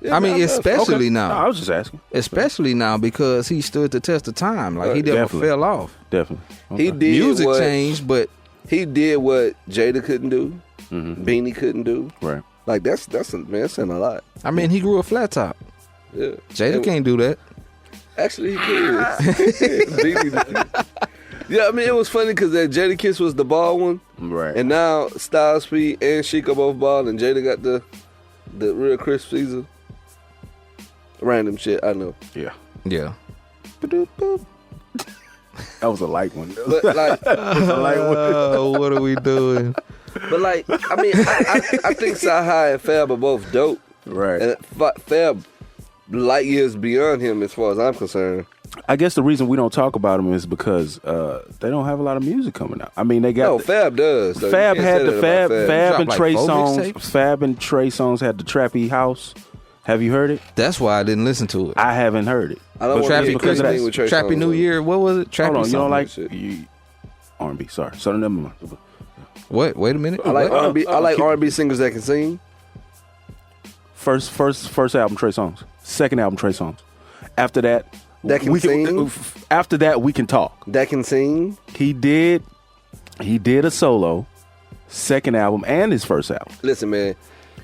Yeah, I mean, man, especially Okay. now. No, I was just asking. Especially now because he stood the test of time. Like, he never Definitely. fell off. Definitely. He Okay. did Music what, changed, but He did what Jada couldn't do, Beanie couldn't do. Right. Like, that's saying a lot. I mean, he grew a flat top. Yeah. Jada And- can't do that. Actually, he could. Beanie did. Yeah, I mean, it was funny because that Jada Kiss was the ball one. Right. And now Styles P and Sheik are both ball, and Jada got the real crisp Caesar. Random shit, I know. Yeah. Yeah. That was a light one. But like, What are we doing? but like, I mean, I think Cyhi and Fab are both dope, Right. and Fab light years beyond him as far as I'm concerned. I guess the reason we don't talk about them is because they don't have a lot of music coming out. I mean, they got No, Fab does. So you Fab can't had say the that about Fab Dropped and like Trey 4 Songz. mixtapes? Fab and Trey Songz had the Trappy House. Have you heard it? That's why I didn't listen to it. I haven't heard it. I don't But want to Trappy get because of anything that. with Trey Trappy Songz New on. Year. What was it? Trappy Hold on, you don't like something. R&B? Sorry, so never mind. What? Wait a minute. I like What? R&B. I like R&B singers that can sing. First album Trey Songz. Second album Trey Songz. After that, That can we sing? After that, we can talk. That can sing. He did a solo, second album, and his first album. Listen, man.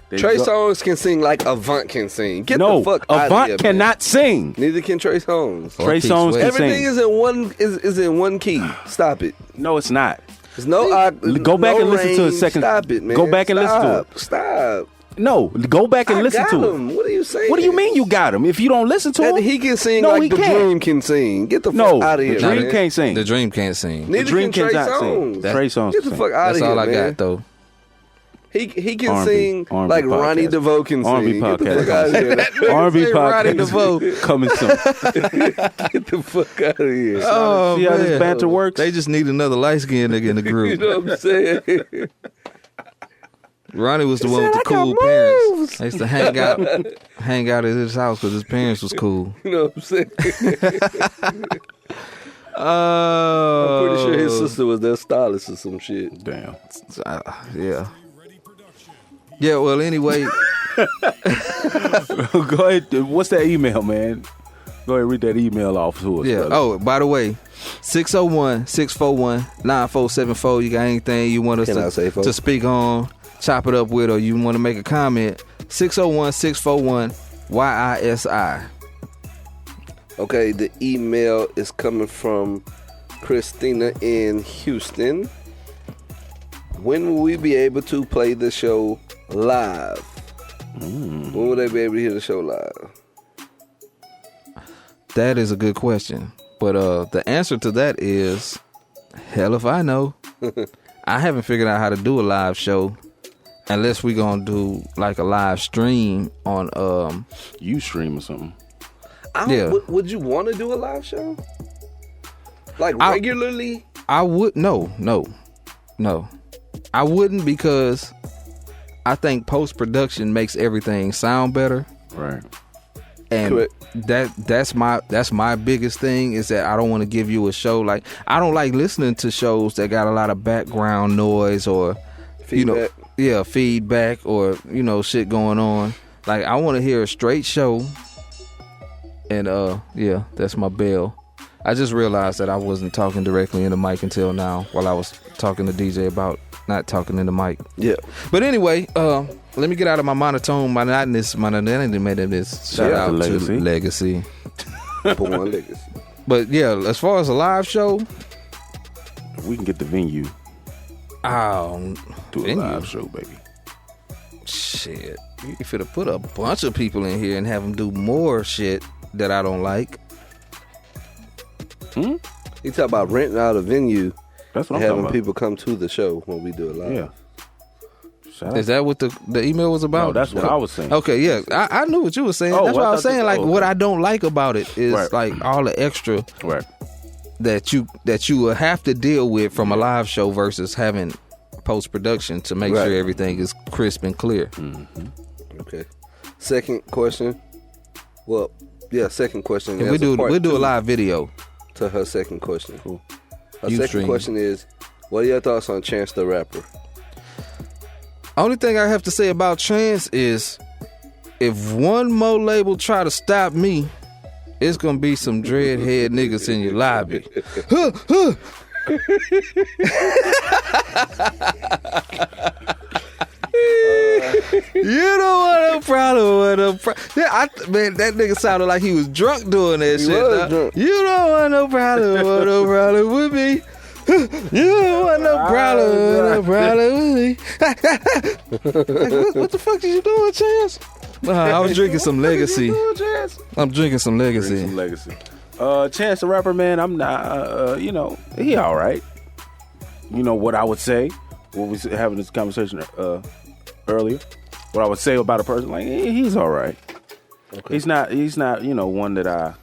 There Trey you go. Songz can sing like Avant can sing. Get No, the fuck out of Avant here, cannot man. sing. Neither can Trey Songz. Or Trey Keith Songz Sweat. can Everything sing. is in one is in one key. Stop it. No, it's not. There's no Go back no and listen to a range. second. Stop it, man. Go back and listen to it. Stop. No, go back and I listen got to him. it. What are you saying? What do you mean you got him? If you don't listen to That him, he can sing No, like he the can't. Dream can sing. Get the No, fuck out of here, the Dream man. can't sing. The Dream can't sing. Neither Dream can Trey cannot sing. Songz. Trey Songz Get the can fuck sing. out That's of here, all I man. got though. He can R&B sing like podcast. Ronnie DeVoe can sing. R&B Get the podcast. fuck out of here. R&B Say Ronnie podcast DeVoe. coming soon. Get the fuck out of here. Oh, See how this man. banter works? They just need another light skinned nigga in the You group. know what I'm saying? Ronnie was the one with the cool parents. They used to hang out at his house because his parents was cool. You know what I'm saying? Oh, I'm pretty sure his sister was their stylist or some shit. Damn. Yeah. Yeah. Well, anyway, Go ahead. What's that email, man? Go ahead and read that email off to us. yeah. brother. Oh, by the way, 601-641-9474. You got anything you want us Can I say, folks? to speak on, chop it up with, or you want to make a comment? 601-641-YISI. Okay, the email is coming from Christina in Houston. When will we be able to play the show live? When will they be able to hear the show live? That is a good question. But the answer to that is, hell if I know. I haven't figured out how to do a live show. unless we gonna do like a live stream on Ustream or something. Yeah. Would you want to do a live show? Like regularly? I would no. I wouldn't, because I think post production makes everything sound better. Right. And Correct. that's my biggest thing, is that I don't want to give you a show like, I don't like listening to shows that got a lot of background noise or Feedback. feedback or shit going on. Like, I want to hear a straight show. And that's my bail. I just realized that I wasn't talking directly in the mic until now, while I was talking to DJ about not talking in the mic. Yeah. But anyway, let me get out of my monotonous. Shout out to Legacy. Born Legacy. But yeah, as far as a live show, We can get the venue. do Do a live show, baby. Shit, you finna put a bunch of people in here and have them do more shit that I don't like. You talk about renting out a venue That's what and I'm talking having about. people come to the show when we do it live. Yeah. Shout Is out. that what the email was about? No, that's what I was saying. Okay, yeah, I knew what you were saying. Oh, That's what I was saying. Like, okay. what I don't like about it is Right. like all the extra Right. that you will have to deal with from a live show versus having post production to make Right. sure everything is crisp and clear. Okay. Second question. Well, yeah, second question. And There's we'll do two a live video. to her second question. Cool. Her You second stream. question is, what are your thoughts on Chance the Rapper? Only thing I have to say about Chance is, if one more label try to stop me, it's gonna be some dreadhead niggas in your lobby. You don't want no problem with no problem. Man, that nigga sounded like he was drunk doing that He shit. was dog. drunk. You don't want no problem with no problem with me. You don't want no problem with no problem with me. Like, what the fuck are you doing, Chance? I was drinking some Legacy. I'm drinking some Legacy. Some Legacy. Chance the Rapper, man, I'm not, he all right. You know what I would say when we having this conversation earlier, what I would say about a person, like, he's all right. Okay. He's not, one that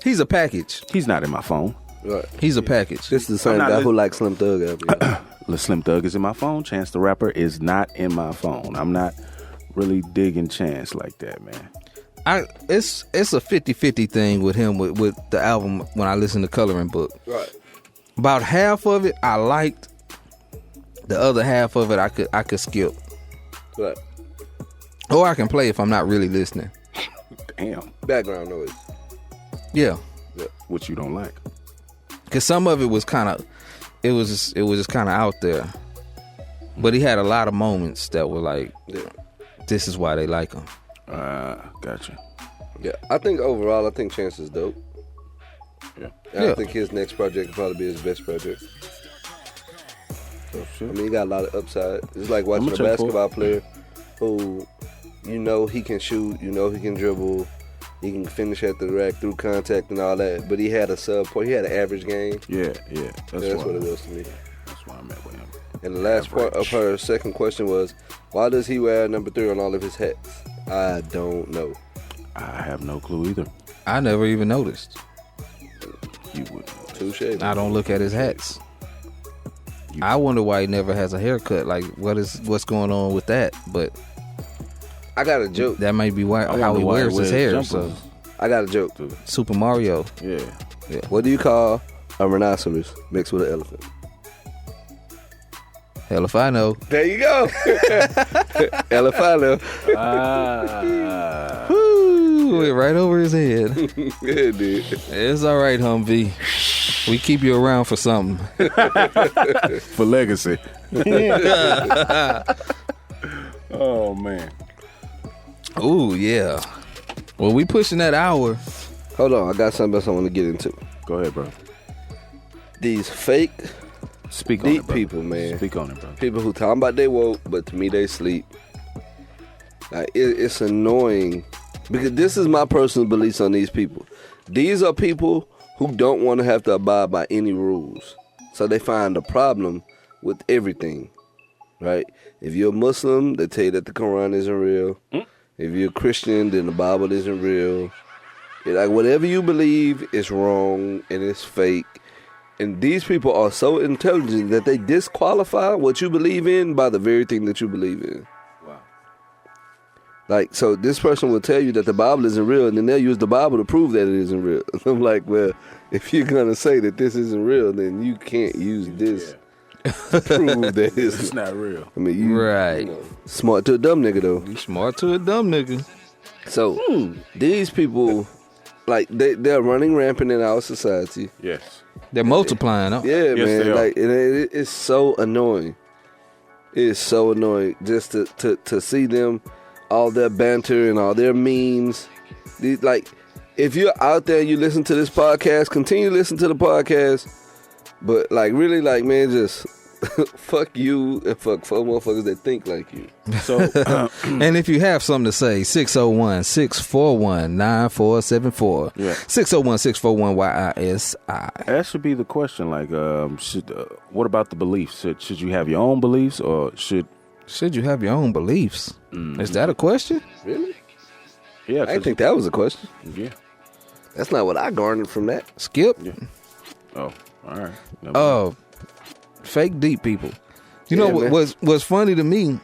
He's a package. he's not in my phone. Right. He's a package. This is the same not guy li- who likes Slim Thug out there. The Slim Thug is in my phone. Chance the Rapper is not in my phone. I'm not really digging Chance like that, man. It's a 50-50 thing with him with the album when I listen to Coloring Book. Right. About half of it I liked. The other half of it I could skip. Right. Or I can play if I'm not really listening. Damn. Background noise. Yeah. What you don't like. Cause some of it was it was just kind of out there. But he had a lot of moments that were like, this is why they like him. Gotcha. Yeah. I think overall, Chance is dope. Yeah. And I think his next project will probably be his best project. So, I mean, he got a lot of upside. It's like watching a check for it. basketball player who, he can shoot, he can dribble, he can finish at the rack through contact and all that. But he had he had an average game. Yeah. That's what it was to me. That's why I met with him. And the last part of her second question was, why does he wear number 3 on all of his hats? I don't know. I have no clue either. I never even noticed. You wouldn't know. Touche. I don't look at his hats. I wonder why he never has a haircut. Like, what's going on with that? But I got a joke. that might be I how wonder he why wears his hair. jumpers. So I got a joke. Super Mario. Yeah. What do you call a rhinoceros mixed with an elephant? Hell if I know. There you go. Elephant. Woo, went right over his head. Yeah, dude. It's all right, Humvee. We keep you around for something. For legacy. Oh, man. Ooh, yeah. Well, we pushing that hour. Hold on, I got something else I want to get into. Go ahead, bro. These fake Speak on deep it, bro. people, man. Speak on it, bro. People who talking about they woke, but to me they sleep. Like, it's annoying because this is my personal beliefs on these people. These are people who don't want to have to abide by any rules, so they find a problem with everything. right? If you're a Muslim, they tell you that the Quran isn't real. If you're a Christian, then the Bible isn't real. Like, whatever you believe is wrong and it's fake. And these people are so intelligent that they disqualify what you believe in by the very thing that you believe in. Wow. Like, so this person will tell you that the Bible isn't real, and then they'll use the Bible to prove that it isn't real. I'm like, well, if you're going to say that this isn't real, then you can't use this to prove that It's not real. I mean, you, Right. you know, smart to a dumb nigga, though. You smart to a dumb nigga. So, these people, like, they're running rampant in our society. Yes. They're multiplying. Huh? Yeah, Yes, they man. are. Like, and it's so annoying. It is so annoying just to see them, all their banter and all their memes. Like, if you're out there and you listen to this podcast, continue to listen to the podcast. But, like, really, like, man, just fuck you and fuck motherfuckers that think like you. So, And if you have something to say, 601-641-9474. Yeah. 601-641-YISI. that should be the question. Like, what about the beliefs? Should you have your own beliefs, or should Should you have your own beliefs? Is that a question? Really? yeah? I didn't think that was a question. Yeah. That's not what I garnered from that. Skip? Yeah. Oh, all right. Oh, fake deep people. You know Yeah, what's funny to me?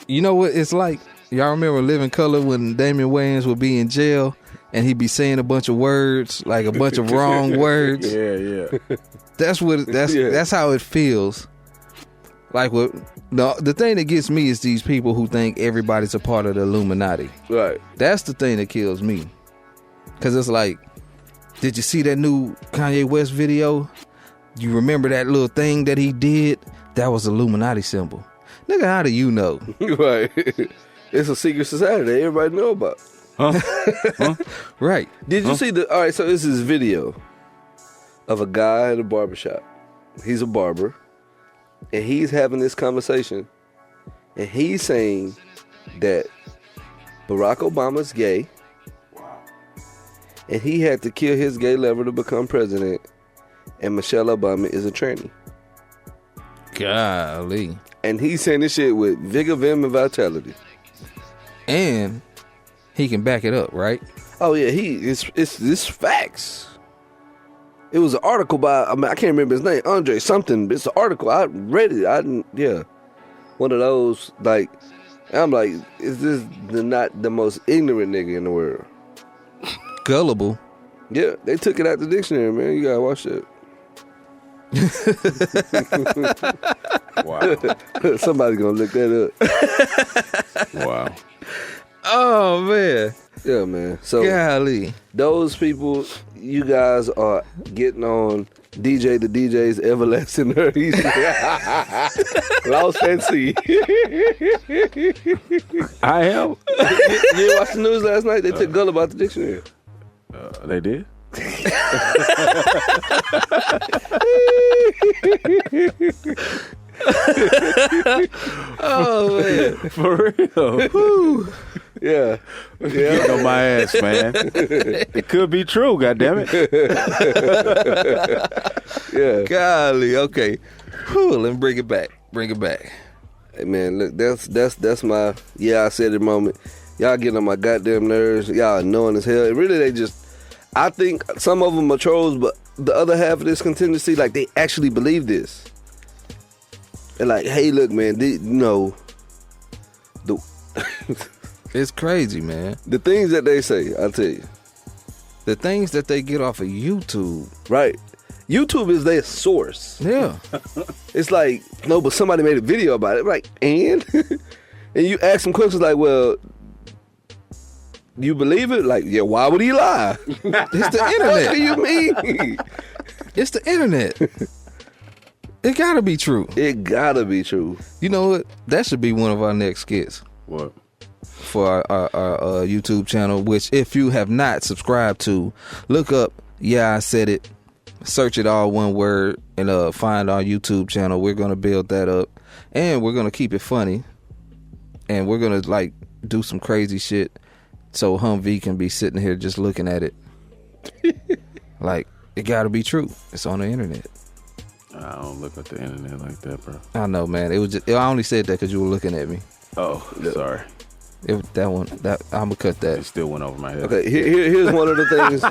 You know what it's like? Y'all remember Living Color when Damian Wayans would be in jail and he'd be saying a bunch of words, like a bunch of wrong words. Yeah. That's how it feels. Like the thing that gets me is these people who think everybody's a part of the Illuminati. Right. That's the thing that kills me. Cause it's like, did you see that new Kanye West video? You remember that little thing that he did? That was Illuminati symbol. Nigga, how do you know? Right. It's a secret society that everybody know about. Right. Did you see all right, so this is video of a guy at a barbershop. He's a barber. And he's having this conversation. And he's saying that Barack Obama's gay. And he had to kill his gay lover to become president. And Michelle Obama is a tranny. Golly. And he's saying this shit with vigor, vim, and vitality. And he can back it up, right? Oh yeah, it's facts. It was an article by, I can't remember his name, Andre something. It's an article. I read it. One of those, like, I'm like, is this not the most ignorant nigga in the world? Gullible. Yeah, they took it out the dictionary, man. You gotta watch that. Wow. Somebody's gonna look that up. Wow. Oh, man. Yeah, man. So Golly. those people, you guys are getting on DJ the DJ's everlasting nerve. He's lost at sea. I am. You watched the news last night? They took Gullible out the dictionary. They did. Oh, man. For real. Yeah. Getting on my ass, man. It could be true, goddammit. Yeah. Golly. Okay. Whew, let me bring it back. Hey, man, look, that's my I said it moment. Y'all getting on my goddamn nerves. Y'all annoying as hell. Really, I think some of them are trolls, but the other half of this contingency, like, they actually believe this. And like, hey, look, man, It's crazy, man. the things that they say, I'll tell you. The things that they get off of YouTube. Right. YouTube is their source. Yeah. It's like, no, but somebody made a video about it. I'm like, and? And you ask them questions like, well, you believe it? Like, yeah, why would he lie? It's the What internet. do you mean? It's the internet. It gotta be true. It gotta be true. You know what? That should be one of our next skits What? for our YouTube channel, which if you have not subscribed to, look up Yeah, I Said It. Search it all one word and find our YouTube channel. We're gonna build that up. And we're gonna keep it funny. And we're gonna like do some crazy shit so Humvee can be sitting here just looking at it. Like, it gotta be true. It's on the internet. I don't look at the internet like that, bro. I know, man. It was just, I only said that because you were looking at me. Oh, sorry. I'm gonna cut that. It still went over my head. Okay, here's one of the things.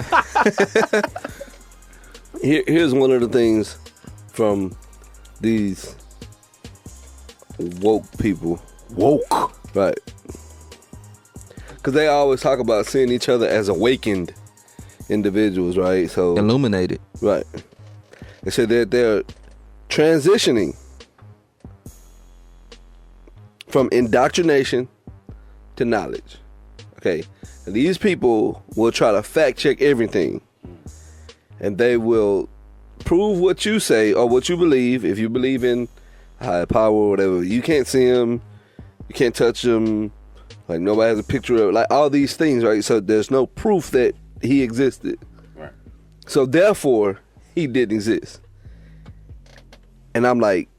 Here's one of the things from these woke people. Woke. Right. Because they always talk about seeing each other as awakened individuals, right? So Illuminated. Right. They said that they're transitioning from indoctrination to knowledge. Okay. And these people will try to fact check everything. And they will prove what you say or what you believe. If you believe in higher power or whatever, you can't see them, you can't touch them, like nobody has a picture of, like all these things, right? So there's no proof that he existed. Right. So therefore, he didn't exist. And I'm like,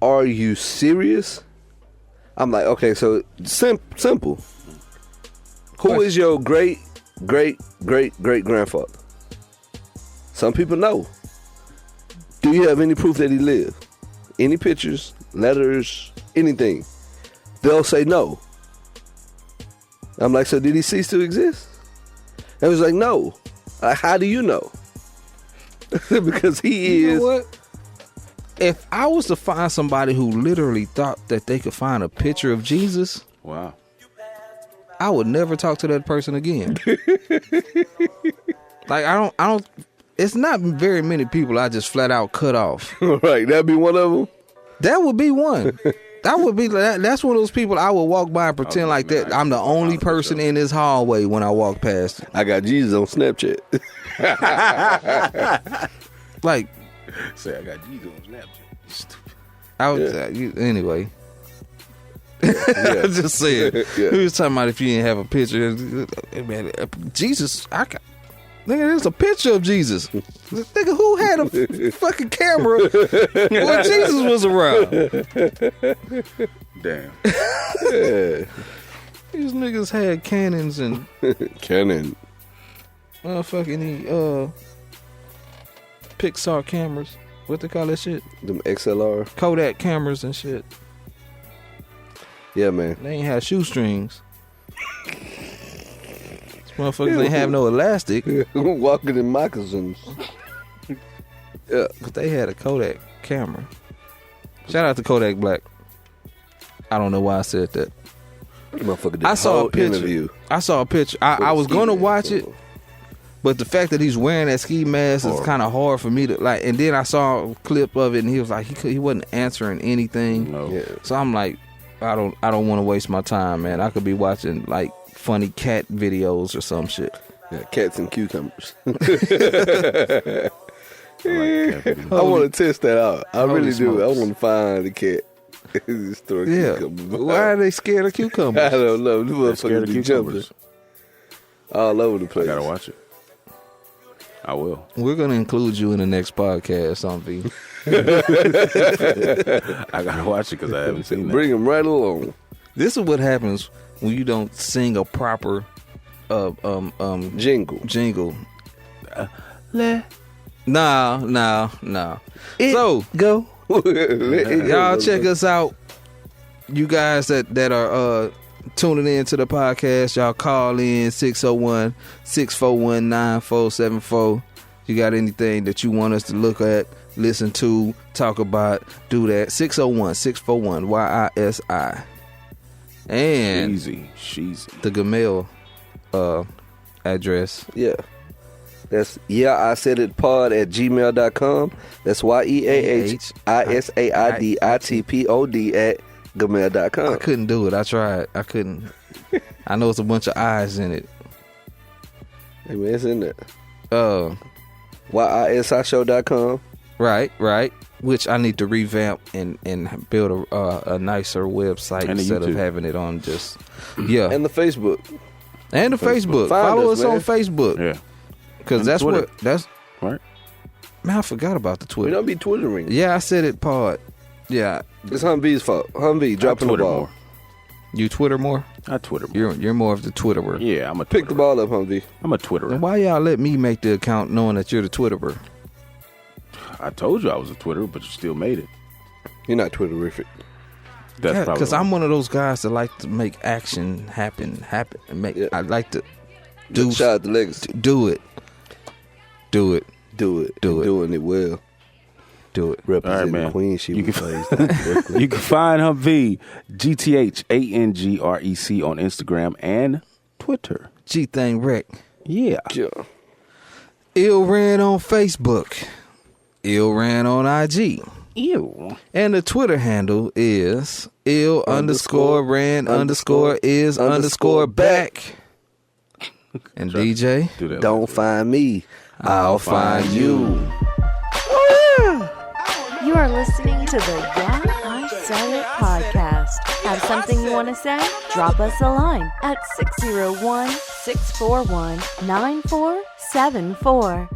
are you serious? I'm like, okay, so simple. Who is your great grandfather? Some people know. Do you have any proof that he lived? Any pictures, letters, anything? They'll say no. I'm like, so did he cease to exist? And it was like, no. Like, how do you know? Because he is. You know what? If I was to find somebody who literally thought that they could find a picture of Jesus, wow, I would never talk to that person again. Like I don't. It's not very many people I just flat out cut off. Right, that'd be one of them. That would be one. That would be. That's one of those people I would walk by and pretend like that I'm the only person in this hallway when I walk past. I got Jesus on Snapchat. Like, say I got Jesus on Snapchat. Stupid. I was anyway. Just saying. Yeah. We was talking about if you didn't have a picture. Man, Jesus, nigga, there's a picture of Jesus. Nigga, who had a fucking camera when Jesus was around? Damn. Yeah. These niggas had cannons and Canon. motherfucking Pixar cameras. What they call that shit? Them XLR. Kodak cameras and shit. Yeah, man. They ain't have shoestrings. These motherfuckers ain't have no elastic. Walking in moccasins. Yeah. But they had a Kodak camera. Shout out to Kodak Black. I don't know why I said that. Motherfucker did I saw whole a picture. interview. I saw a picture. I was going to watch it, but the fact that he's wearing that ski mask is kind of hard for me to like. And then I saw a clip of it, and he was like, he wasn't answering anything. No. Yeah. So I'm like, I don't want to waste my time, man. I could be watching like funny cat videos or some shit. Yeah, cats and cucumbers. I like cat videos. I want to test that out. I Holy really do. I smokes. want to find the cat. Just throw a Yeah. cucumber. Why are they scared of cucumbers? I don't know. The They're scared motherfuckers of be cucumbers. jumping all over the I place. gotta watch it. I will. We're gonna include you in the next podcast, on V. I gotta watch it because I haven't seen that. Bring him right along. This is what happens when you don't sing a proper Jingle. jingle. Nah. So Go. y'all check us out. You guys that are tuning in to the podcast, y'all call in 601-641-9474. You got anything that you want us to look at, listen to, talk about, do that. 601-641-YISI. And Sheezy. the Gmail address. Yeah. That's I said it pod at gmail.com. That's YEAHISAIDITPOD at gmail.com. I couldn't do it. I tried. I couldn't. I know it's a bunch of I's in it. Hey man, it's in there. YISIshow.com. Right. Which I need to revamp and build a nicer website And the instead of YouTube. having it on just And the Facebook. and the Facebook. Find Follow us, us on man. Facebook Yeah. because And that's Twitter. what that's. Right. Man, I forgot about the We Twitter. don't be twittering. Yeah, I said it. Pod. Yeah, It's Humvee's fault. Humvee dropping the Twitter ball. more. you Twitter more. I Twitter more. You're more of the Twitterer. Yeah, I'm a Pick the Twitterer. ball up, Humvee. I'm a Twitterer. Then why y'all let me make the account knowing that you're the Twitterer? I told you I was a Twitterer, but you still made it. You're not Twitterific. That's probably because I'm one of those guys that like to make action happen. I like to Shout out to Legacy. do it. Doing it well. Do it. Representing man. the Queen. She You can- plays. You can find Humvee, GTHANGREC on Instagram and Twitter. G Thing Rec. Yeah. Yeah. Ill Ran on Facebook. Ill Ran on IG. Ew. And the Twitter handle is ill_ran_is_back. And DJ, Do that. Don't find me. I'll find you. You are listening to the Yeah, I Said It podcast. Have something you want to say? Drop us a line at 601-641-9474.